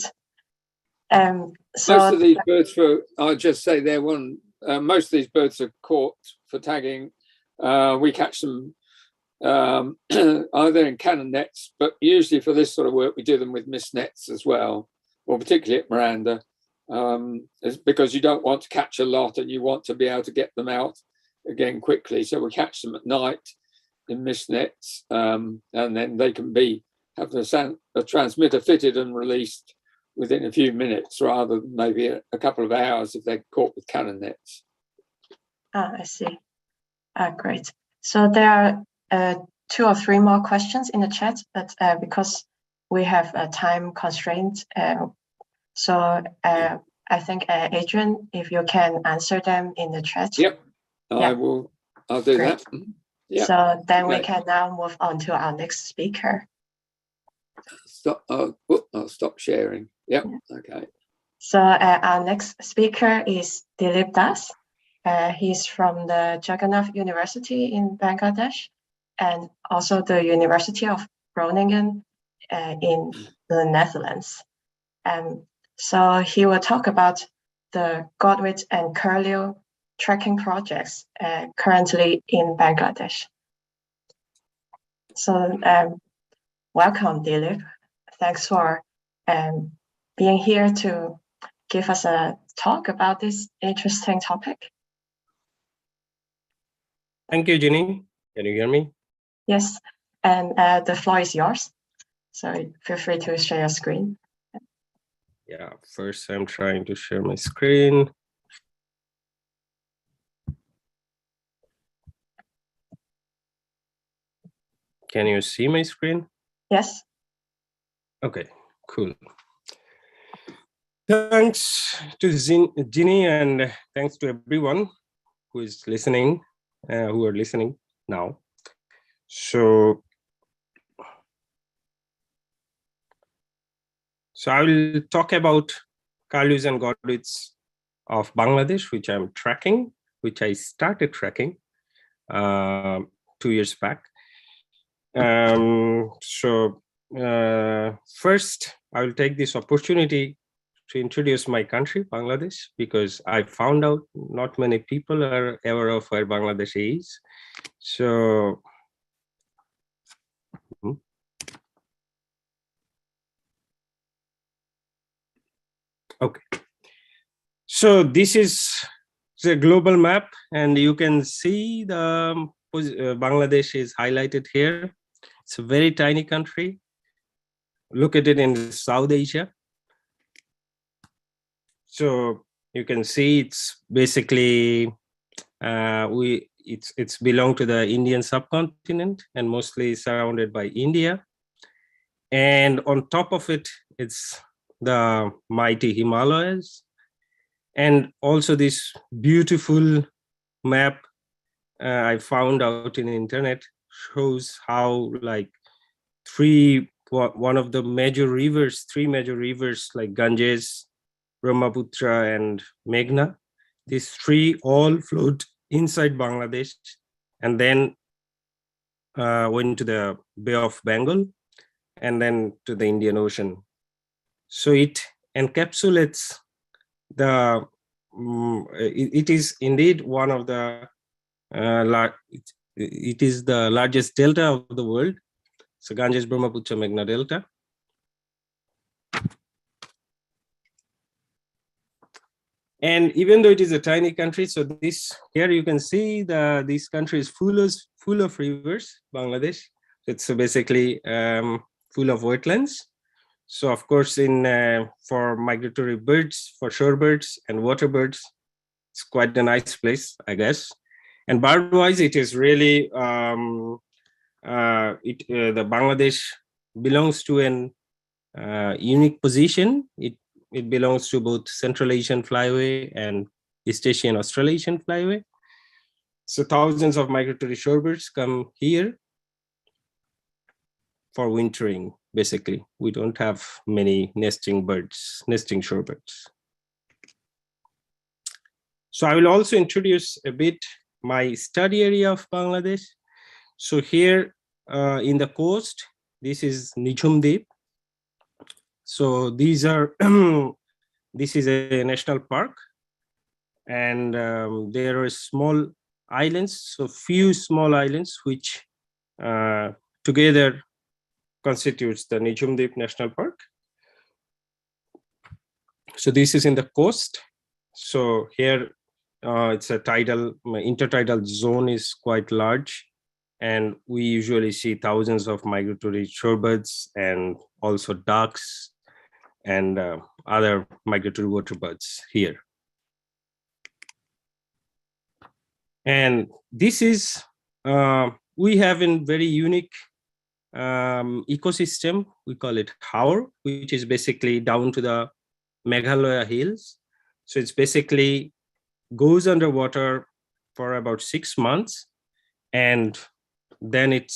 So most of these birds, I'll just say most of these birds are caught for tagging. We catch them either in cannon nets, but usually for this sort of work we do them with mist nets as well, or particularly at Miranda, because you don't want to catch a lot and you want to be able to get them out again quickly. So we catch them at night in mist nets, and then they can have the transmitter fitted and released within a few minutes rather than maybe a couple of hours if they're caught with cannon nets. I see. Great. So there are 2 or 3 more questions in the chat, but because we have a time constraint, so I think Adrian, if you can answer them in the chat. Yep. Yeah. I'll do Great. that. Yeah. So then we Okay. can now move on to our next speaker. Stop. I'll stop sharing. Yep. Okay. So our next speaker is Delip Das. He's from the Jagannath University in Bangladesh and also the University of Groningen in the Netherlands. So he will talk about the Godwit and Curlew tracking projects currently in Bangladesh. So welcome, Delip. Thanks for being here to give us a talk about this interesting topic. Thank you, Jenny. Can you hear me? Yes, and the floor is yours. So feel free to share your screen. Yeah, first I'm trying to share my screen. Can you see my screen? Yes. Okay, cool. Thanks to Ginny, and thanks to everyone who is listening, who are listening now. So I will talk about curlews and godwits of Bangladesh, which I'm tracking, which I started tracking 2 years back. First, I will take this opportunity to introduce my country, Bangladesh, because I found out not many people are aware of where Bangladesh is. So, okay. So this is the global map, and you can see the Bangladesh is highlighted here. It's a very tiny country. Look at it in South Asia. So you can see it's basically it's belong to the Indian subcontinent and mostly surrounded by India. And on top of it, it's the mighty Himalayas. And also this beautiful map I found out in the internet shows how like one of the three major rivers like Ganges, Brahmaputra and Meghna, these three all flowed inside Bangladesh and then went to the Bay of Bengal and then to the Indian Ocean. So it encapsulates it is indeed one of the it is the largest delta of the world. So Ganges, Brahmaputra, Meghna Delta. And even though it is a tiny country, so here you can see this country is full of rivers, Bangladesh. It's basically full of wetlands. So of course, for migratory birds, for shorebirds and water birds, it's quite a nice place, I guess. And bird-wise, it is really the Bangladesh belongs to an unique position. It belongs to both Central Asian flyway and East Asian Australasian flyway. So thousands of migratory shorebirds come here for wintering, basically. We don't have many nesting shorebirds. So I will also introduce a bit my study area of Bangladesh. So here in the coast, this is Nijhum Deep. So these are, this is a national park, and there are small islands, so few small islands which together constitutes the Nijhum Deep National Park. So this is in the coast. So here it's a intertidal zone is quite large, and we usually see thousands of migratory shorebirds and also ducks and other migratory water birds here. And this is, we have a very unique ecosystem. We call it Haur, which is basically down to the Meghalaya hills. So it's basically goes underwater for about 6 months, and then it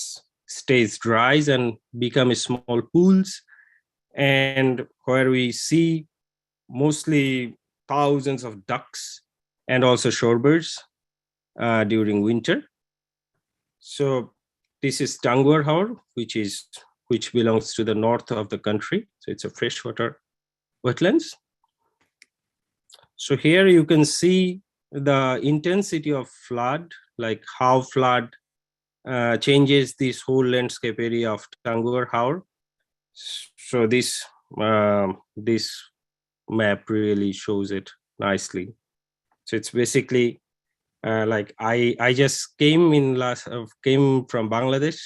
stays dry and become small pools, and where we see mostly thousands of ducks and also shorebirds during winter. So this is Tanguar Haur, which belongs to the north of the country. So it's a freshwater wetlands. So here you can see the intensity of flood, like how flood changes this whole landscape area of Tanguar Haur. So this map really shows it nicely. So it's basically like I just came from Bangladesh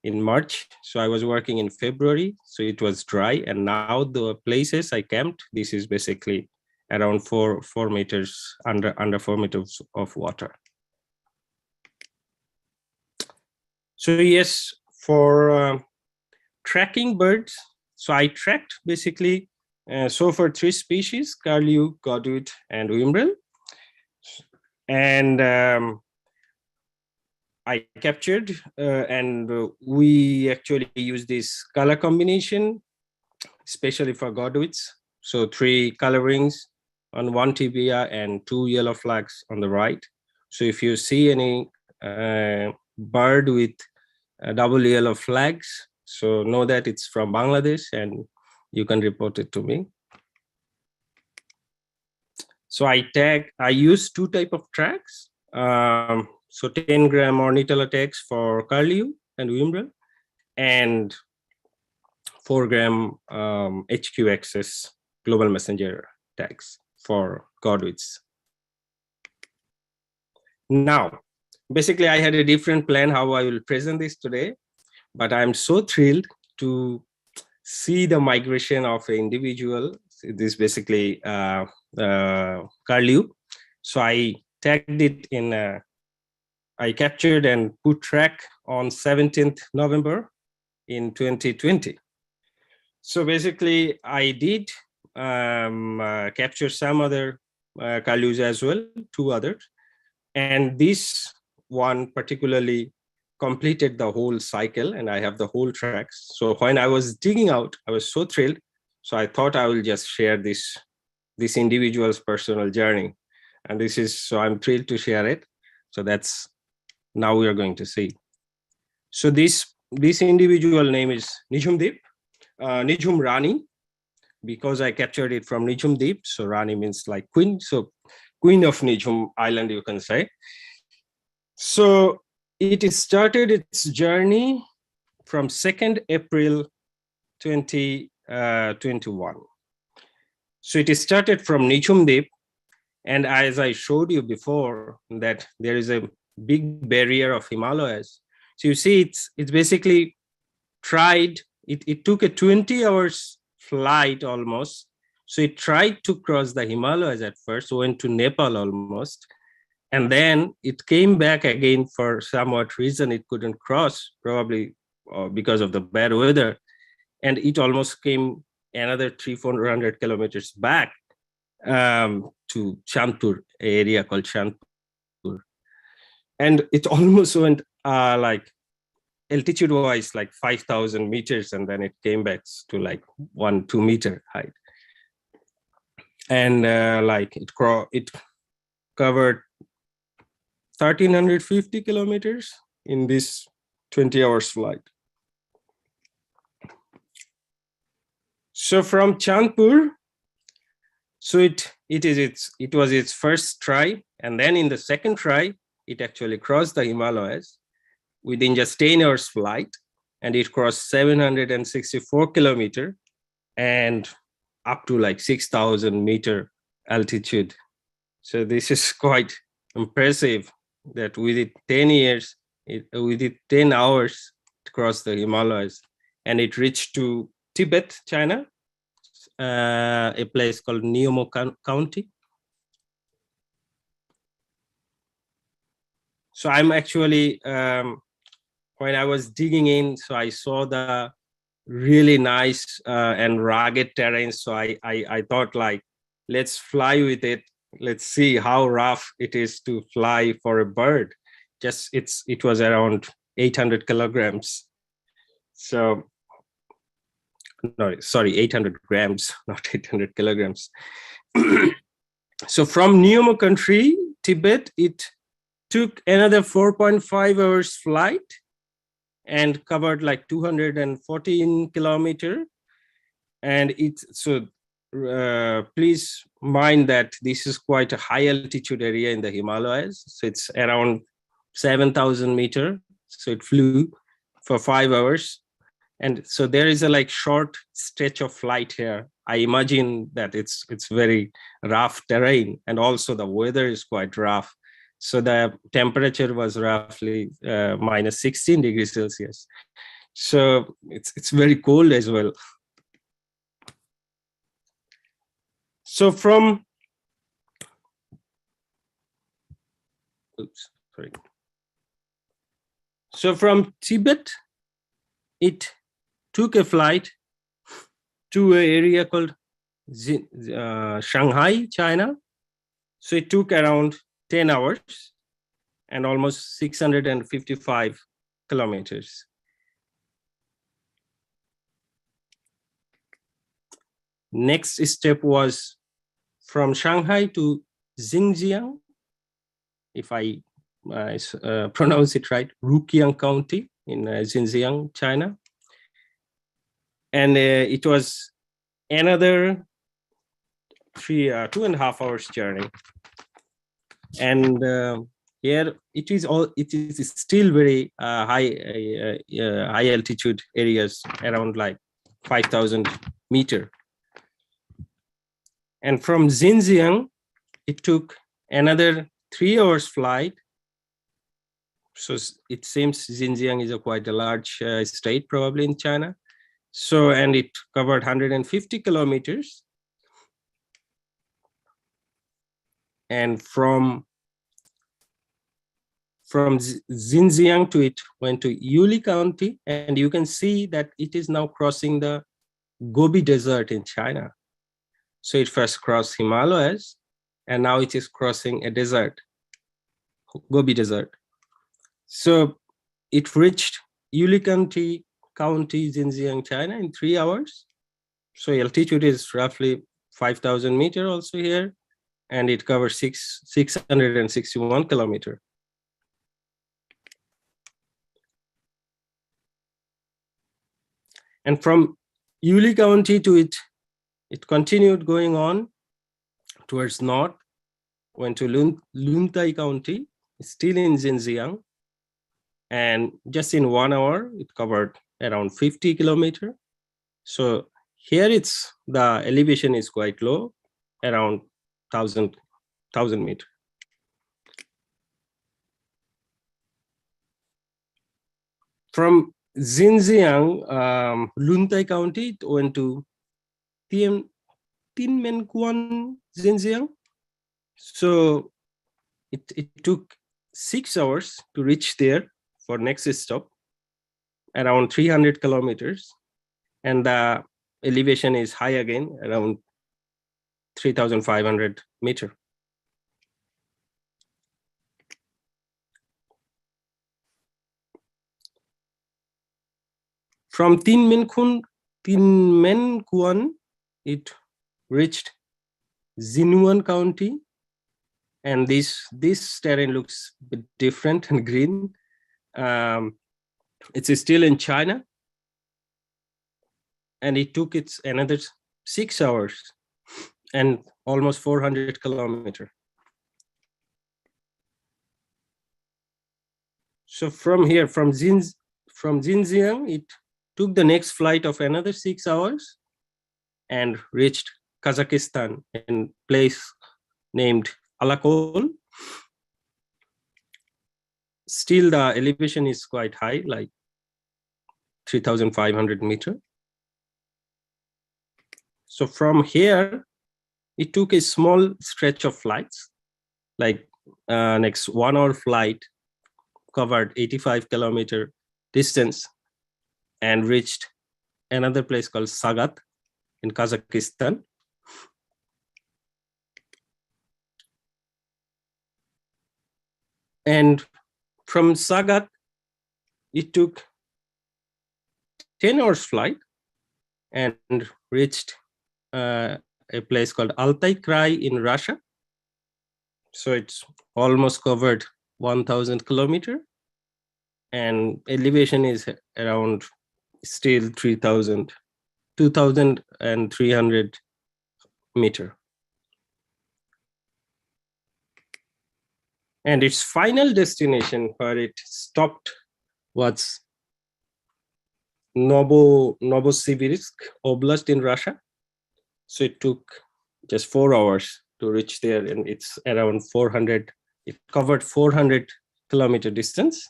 in March. So I was working in February, so it was dry, and now the places I camped, this is basically around 4 meters under 4 meters of water. So yes, for tracking birds, so I tracked basically so for 3 species: curlew, godwit, and whimbrel. And I captured and we actually use this color combination, especially for godwits. So 3 color rings on one tibia and 2 yellow flags on the right. So if you see any bird with double yellow flags, so know that it's from Bangladesh and you can report it to me. So I use 2 type of tracks. So 10-gram ornitholo tags for curlew and whimbrel, and 4-gram HQXS global messenger tags for godwits. Now, basically I had a different plan how I will present this today, but I'm so thrilled to see the migration of an individual. This basically curlew. So I tagged it in I captured and put track on 17th November in 2020. So basically I did capture some other curlews as well, 2 others. And this one particularly completed the whole cycle, and I have the whole tracks. So when I was digging out, I was so thrilled. So I thought I will just share this individual's personal journey. And so I'm thrilled to share it. So that's, now we are going to see. So this individual name is Nijhum Deep, Nijhum Rani, because I captured it from Nijhum Deep. So Rani means like queen. So Queen of Nijhum Island, you can say. So it started its journey from 2nd April 2021. So it started from Nijhum Deep. And as I showed you before, that there is a big barrier of Himalayas. So you see, it's basically tried, it took a 20 hours flight almost. So it tried to cross the Himalayas at first, went to Nepal almost. And then it came back again for somewhat reason it couldn't cross, probably because of the bad weather. And it almost came another 300-400 kilometers back to Chandpur, area called Chandpur. And it almost went like altitude wise, like 5,000 meters. And then it came back to like 1-2 meter height. And like it covered 1,350 kilometers in this 20 hours flight. So from Chandpur, so it was its first try, and then in the second try, it actually crossed the Himalayas within just 10 hours flight, and it crossed 764 kilometers and up to like 6,000 meter altitude. So this is quite impressive that within 10 years, within 10 hours, it crossed the Himalayas, and it reached to Tibet, China, a place called Niumo County. So I'm actually, when I was digging in, so I saw the really nice and rugged terrain. So I thought like, let's fly with it let's see how rough it is to fly for a bird. It was around 800 kilograms. So, no, sorry, 800 grams, not 800 kilograms. So from Niumo country, Tibet, it took another 4.5 hours flight and covered like 214 kilometer. And please mind that this is quite a high altitude area in the Himalayas. So it's around 7,000 meters. So it flew for 5 hours. And so there is a like short stretch of flight here. I imagine that it's very rough terrain, and also the weather is quite rough. So the temperature was roughly minus 16 degrees Celsius. So it's very cold as well. So from Tibet, it took a flight to an area called Shanghai, China. So it took around 10 hours and almost 655 kilometers. Next step was from Shanghai to Xinjiang, if I pronounce it right, Ruqiang County in Xinjiang, China. And it was another 2.5 hours journey. And here it is still very high altitude areas, around like 5,000 meters. And from Xinjiang, it took another 3 hours flight. So it seems Xinjiang is quite a large state, probably in China. So, and it covered 150 kilometers. And from Xinjiang to it went to Yuli County, and you can see that it is now crossing the Gobi Desert in China. So it first crossed Himalayas, and now it is crossing a desert, Gobi Desert. So it reached Yuli County, Xinjiang, China in 3 hours. So altitude is roughly 5,000 meters also here, and it covers 661 kilometers. And from Yuli County to it continued going on towards north, went to Luntai County, still in Xinjiang. And just in 1 hour, it covered around 50 kilometers. So here the elevation is quite low, around 1,000 meters. From Xinjiang, Luntai County, it went to Tinmenkuan, Xinjiang. So it took 6 hours to reach there for next stop, around 300 kilometers. And the elevation is high again, around 3,500 meters. From Tinmenkuan, it reached Xinuan County, and this terrain looks a bit different and green. It's still in China, and it took another 6 hours and almost 400 kilometers. So from here, from Xinjiang, it took the next flight of another 6 hours and reached Kazakhstan in place named Alakol. Still the elevation is quite high, like 3,500 meters. So from here, it took a small stretch of flights, like next 1 hour flight covered 85 kilometer distance and reached another place called Sagat in Kazakhstan. And from Sagat, it took 10 hours flight and reached a place called Altai Krai in Russia. So it's almost covered 1,000 kilometers, and elevation is around still 2,300 meters. And its final destination where it stopped was Novosibirsk Oblast in Russia. So it took just 4 hours to reach there, and it's around 400, it covered 400 kilometer distance.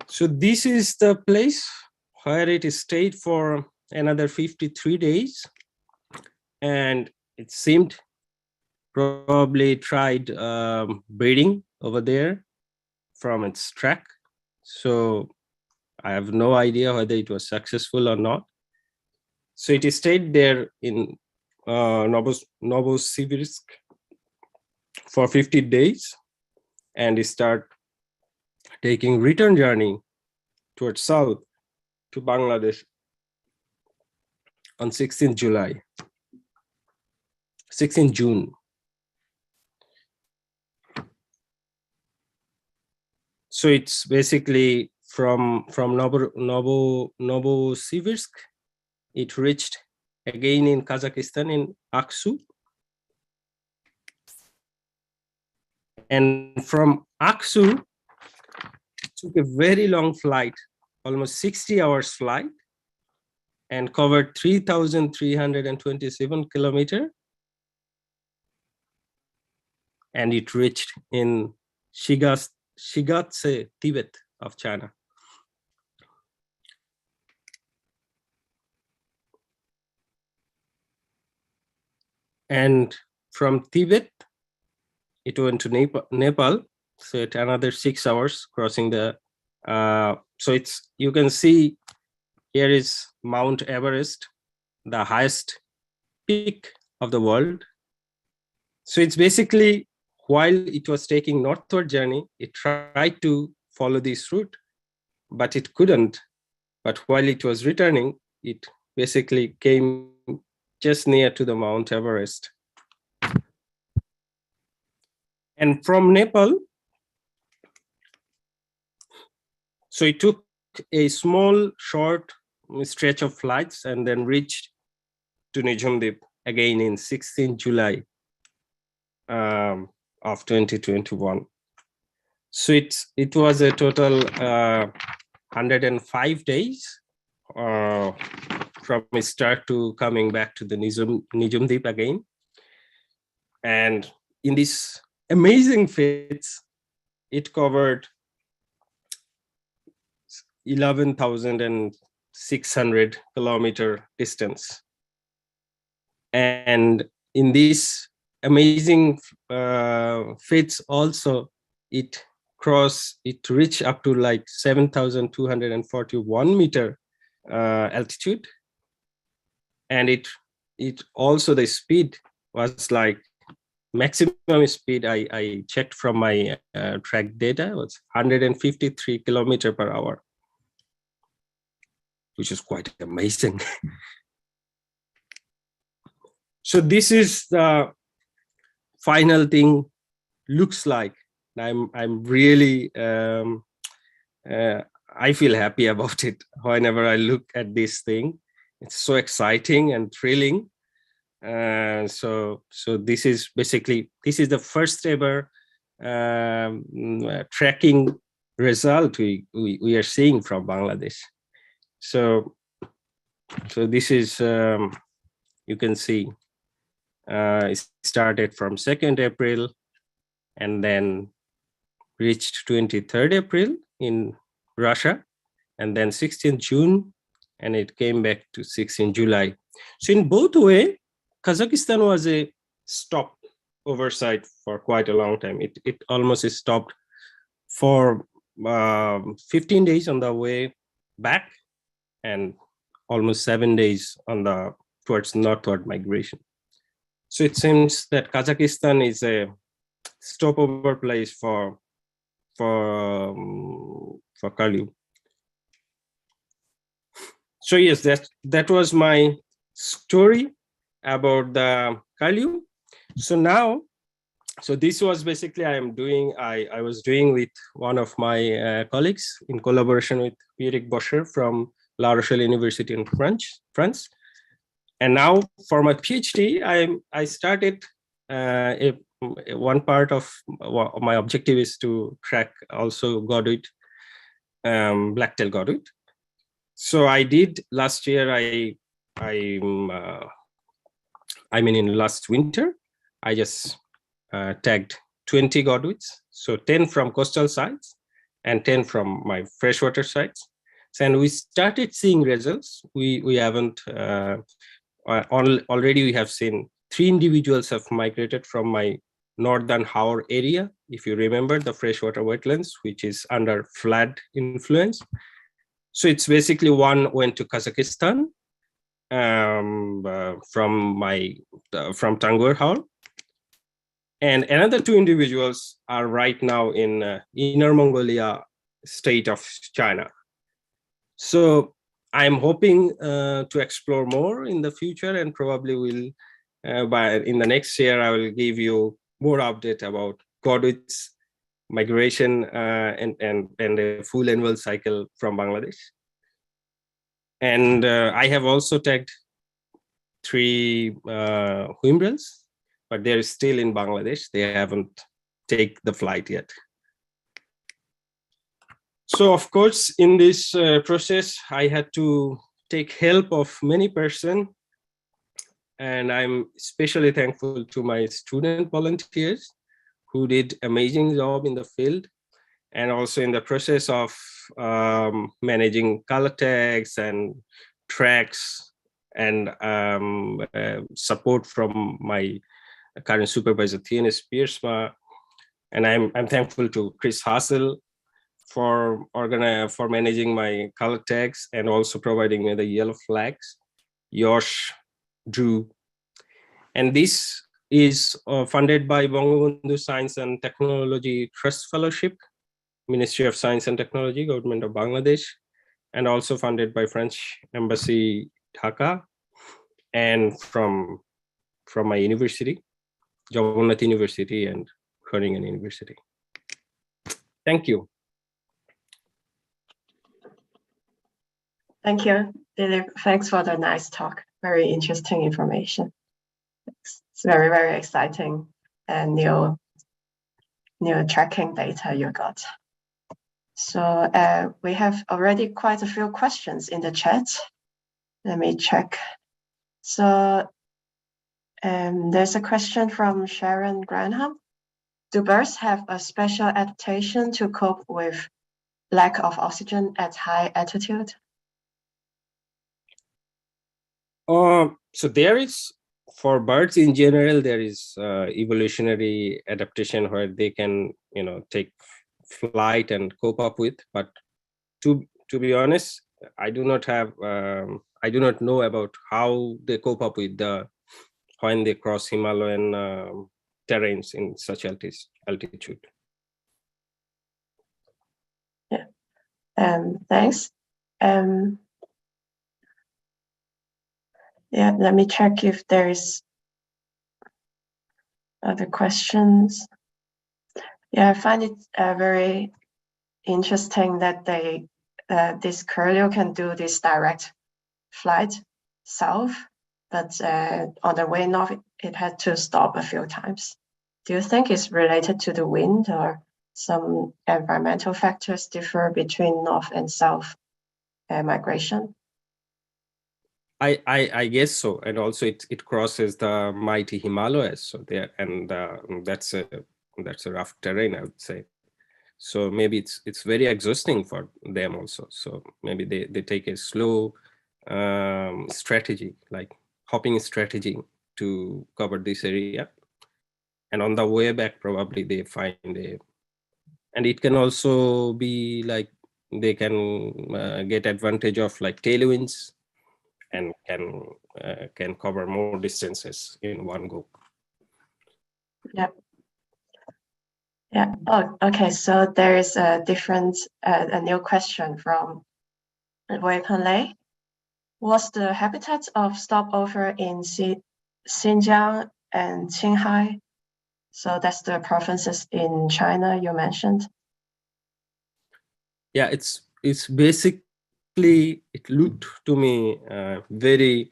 So this is the place where it stayed for another 53 days. And it seemed probably tried breeding over there from its track. So I have no idea whether it was successful or not. So it stayed there in Novosibirsk for 50 days, and it started taking return journey towards south to Bangladesh on 16th June. So it's basically from Novosibirsk, it reached again in Kazakhstan in Aksu. And from Aksu, it took a very long flight, almost 60 hours flight, and covered 3,327 kilometers. And it reached in Shigatse, Tibet of China. And from Tibet, it went to Nepal. So it's another 6 hours crossing the, so it's, you can see here is Mount Everest, the highest peak of the world. So it's basically, while it was taking northward journey, it tried to follow this route, but it couldn't. But while it was returning, it basically came just near to the Mount Everest. And from Nepal, so it took a small, short stretch of flights and then reached to Nijumdeep again in 16th July of 2021. So it was a total 105 days from start to coming back to the Nijumdeep again. And in this amazing feats, it covered 11,600 kilometer distance. And in this amazing feats also, it reached up to like 7,241 meter altitude. And it also, the speed was like maximum speed I checked from my track data was 153 kilometers per hour, which is quite amazing. So this is the final thing looks like. I'm really I feel happy about it whenever I look at this thing. It's so exciting and thrilling. So this is basically, this is the first ever tracking result we are seeing from Bangladesh. So this is, you can see, it started from 2nd April and then reached 23rd April in Russia, and then 16th June, and it came back to 16th July. So in both ways, Kazakhstan was a stop oversight for quite a long time. It almost stopped for 15 days on the way back and almost 7 days on the towards northward migration. So it seems that Kazakhstan is a stopover place for curlew. So yes, that was my story about the curlew. So now, so this was basically I was doing with one of my colleagues in collaboration with Pierre Boscher from La Rochelle University in France. And now for my PhD, I started one part of my objective is to track also godwit, black-tailed godwit. So I did last year. I mean, in last winter, I just tagged 20 godwits, so 10 from coastal sites and 10 from my freshwater sites. So, and we started seeing results. We haven't already. We have seen 3 individuals have migrated from my northern Haur area, if you remember the freshwater wetlands, which is under flood influence. So it's basically one went to Kazakhstan from Tanguer Haur. And another 2 individuals are right now in Inner Mongolia state of China. So I'm hoping to explore more in the future, and probably will, in the next year, I will give you more update about godwit's migration and a full annual cycle from Bangladesh. And I have also tagged 3 whimbrels, but they're still in Bangladesh. They haven't taken the flight yet. So of course, in this process, I had to take help of many persons. And I'm especially thankful to my student volunteers who did amazing job in the field, and also in the process of managing color tags and tracks, and support from my current supervisor, TNS Piersma. And I'm thankful to Chris Hassel for managing my color tags and also providing me the yellow flags, Yosh, Drew. And this is funded by Bangabandhu Science and Technology Trust Fellowship, Ministry of Science and Technology, Government of Bangladesh, and also funded by French Embassy, Dhaka, and from my university, Jagannath University and Groningen University. Thank you. Thank you, Delip. Thanks for the nice talk. Very interesting information. It's very, very exciting and new tracking data you got. So we have already quite a few questions in the chat. Let me check. So there's a question from Sharon Granham. Do birds have a special adaptation to cope with lack of oxygen at high altitude? So there is, for birds in general, there is evolutionary adaptation where they can, take flight and cope up with. But to be honest, I do not know about how they cope up with when they cross Himalayan terrains in such altitude. Yeah. Thanks. Yeah, let me check if there is other questions. Yeah, I find it very interesting that this curlew can do this direct flight south, but on the way north, it had to stop a few times. Do you think it's related to the wind, or some environmental factors differ between north and south migration? I guess so, and also it crosses the mighty Himalayas, so there, and that's a rough terrain, I would say. So maybe it's very exhausting for them also. So maybe they take a slow strategy, like hopping strategy, to cover this area, and on the way back probably they find and it can also be like they can get advantage of like tailwinds, and can cover more distances in one go. Yeah. Yeah. Oh, okay. So there is a different, a new question from Wei Lei. What's the habitat of stopover in Xinjiang and Qinghai? So that's the provinces in China you mentioned. Yeah, it's basically, it looked to me very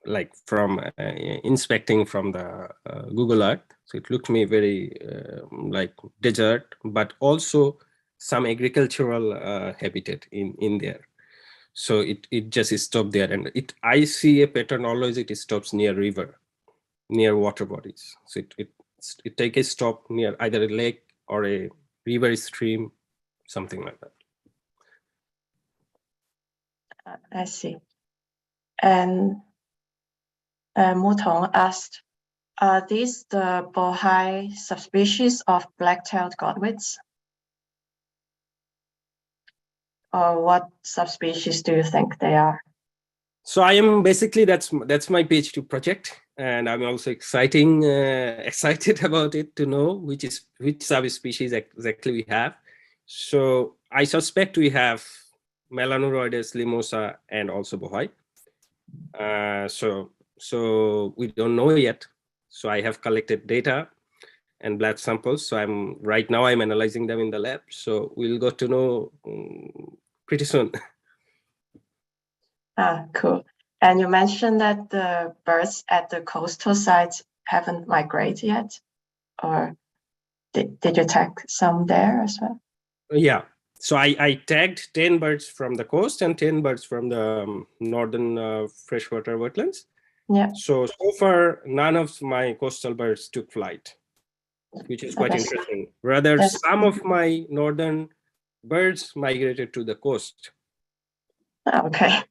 like from inspecting from the Google Earth. So it looked to me very like desert, but also some agricultural habitat in there. So it just stopped there, and I see a pattern always. It stops near river, near water bodies. So it take a stop near either a lake or a river stream, something like that. I see. And Mutong asked, are these the Bohai subspecies of black-tailed godwits? Or what subspecies do you think they are? So I am basically, that's my PhD project, and I'm also excited about it to know which subspecies exactly we have. So I suspect we have Melanuroides limosa and also Bohai. So we don't know yet. So I have collected data and blood samples. So right now I'm analyzing them in the lab. So we'll go to know pretty soon. Cool. And you mentioned that the birds at the coastal sites haven't migrated yet, or did you tag some there as well? Yeah. So I tagged 10 birds from the coast and 10 birds from the northern freshwater wetlands. Yeah. So far, none of my coastal birds took flight, which is quite interesting. Rather, some of my northern birds migrated to the coast. Okay.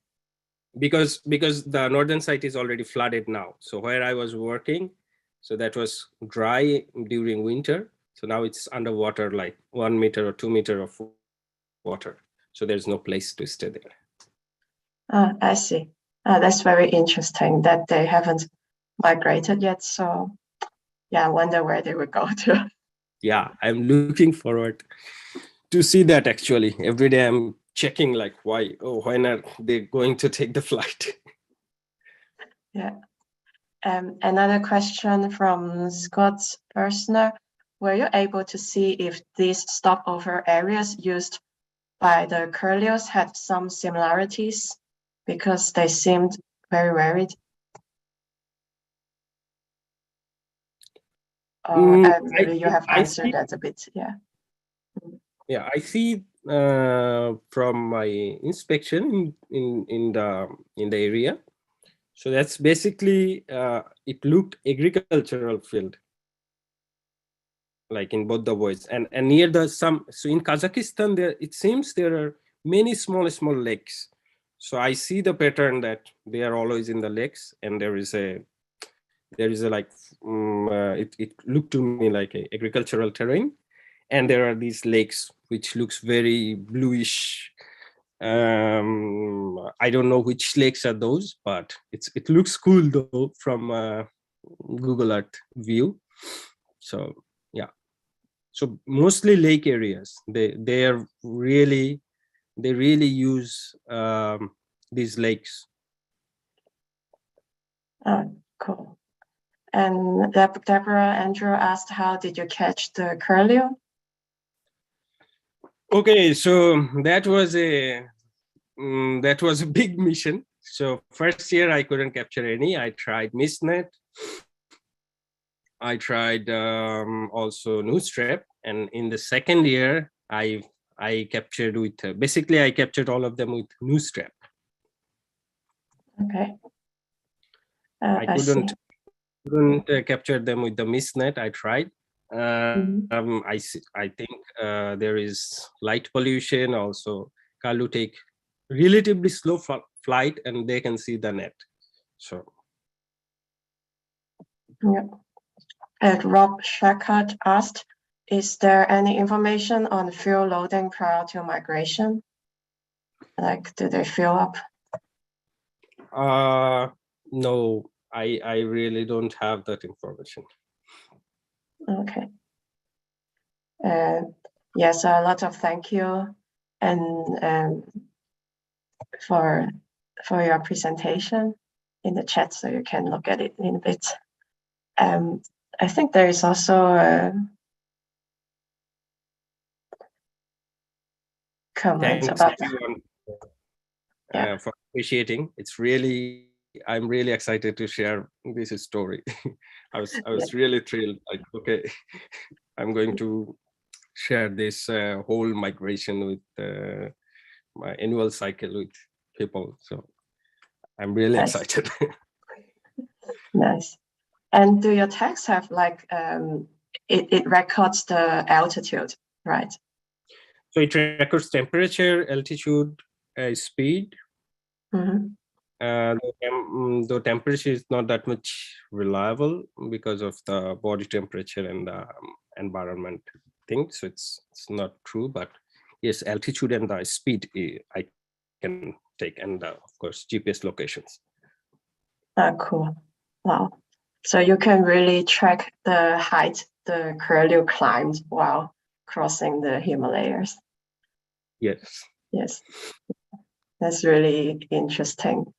Because the northern site is already flooded now. So where I was working, so that was dry during winter. So now it's underwater, like 1 meter or 2 meter of water. So there's no place to stay there. I see. That's very interesting that they haven't migrated yet. So yeah, I wonder where they would go to. Yeah, I'm looking forward to see that actually. Every day I'm checking like when are they going to take the flight? Yeah. Another question from Scott Ersner. Were you able to see if these stopover areas used by the curlews had some similarities because they seemed very varied? Maybe you have answered that a bit, yeah. Yeah, I see from my inspection in the area. So that's basically it looked agricultural field, like in both the ways, and near so in Kazakhstan there it seems there are many small lakes. So I see the pattern that they are always in the lakes, and there is a like it looked to me like a agricultural terrain, and there are these lakes which looks very bluish. I don't know which lakes are those, but it looks cool though from Google Earth view. So yeah, so mostly lake areas. They really use these lakes. Cool. And Deborah Andrew asked, how did you catch the curlew? Okay, so that was a big mission. So first year I couldn't capture any. I tried mist net. I tried also noose trap, and in the second year I captured with basically I captured all of them with noose trap. Okay. I couldn't capture them with the mist net. I tried. I think there is light pollution also. Kalu take relatively slow flight, and they can see the net. So yeah. And Rob Shackard asked, is there any information on fuel loading prior to migration? Like, do they fill up? No, I really don't have that information. Okay. Yes, a lot of thank you and for your presentation in the chat, so you can look at it in a bit. I think there is also a comment Thanks about everyone for appreciating. I'm really excited to share this story. I was really thrilled. Like, okay, I'm going to share this whole migration with my annual cycle with people. So I'm really excited. Nice. And do your tags have like it records the altitude, right? So it records temperature, altitude, speed. Mm-hmm. The temperature is not that much reliable because of the body temperature and the environment thing. So it's not true, but yes, altitude and the speed I can take, and of course GPS locations. Cool. Wow. So you can really track the height the Curlew climbed while crossing the Himalayas. Yes. Yes. That's really interesting.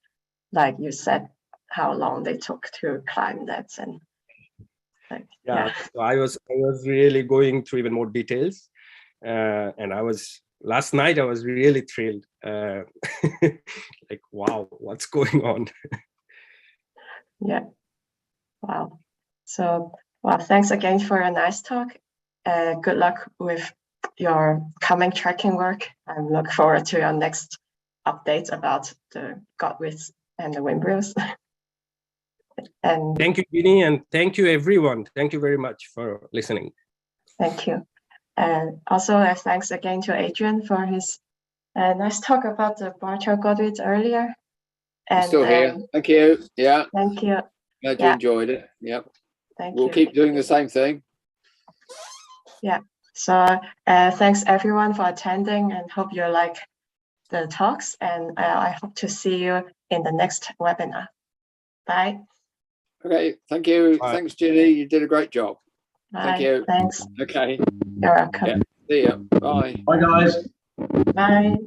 Like you said, how long they took to climb that, and like, yeah. So I was really going through even more details, and last night I was really thrilled. Like, wow, what's going on? Yeah. Wow. So, well, thanks again for a nice talk. Good luck with your coming tracking work. I look forward to your next updates about the Godwits and the Wimbriels. And thank you, Ginny, and thank you, everyone. Thank you very much for listening. Thank you. And also thanks again to Adrian for his nice talk about the Bartow Godwits earlier. And still here. Thank you. Yeah. Thank you. Glad you enjoyed it. Yep. We'll keep doing the same thing. Yeah. So thanks everyone for attending, and hope you like the talks, and I hope to see you in the next webinar. Bye. Okay. Thank you. Bye. Thanks, Ginny. You did a great job. Bye. Thank you. Thanks. Okay. You're welcome. Yeah. See ya. Bye. Bye, guys. Bye.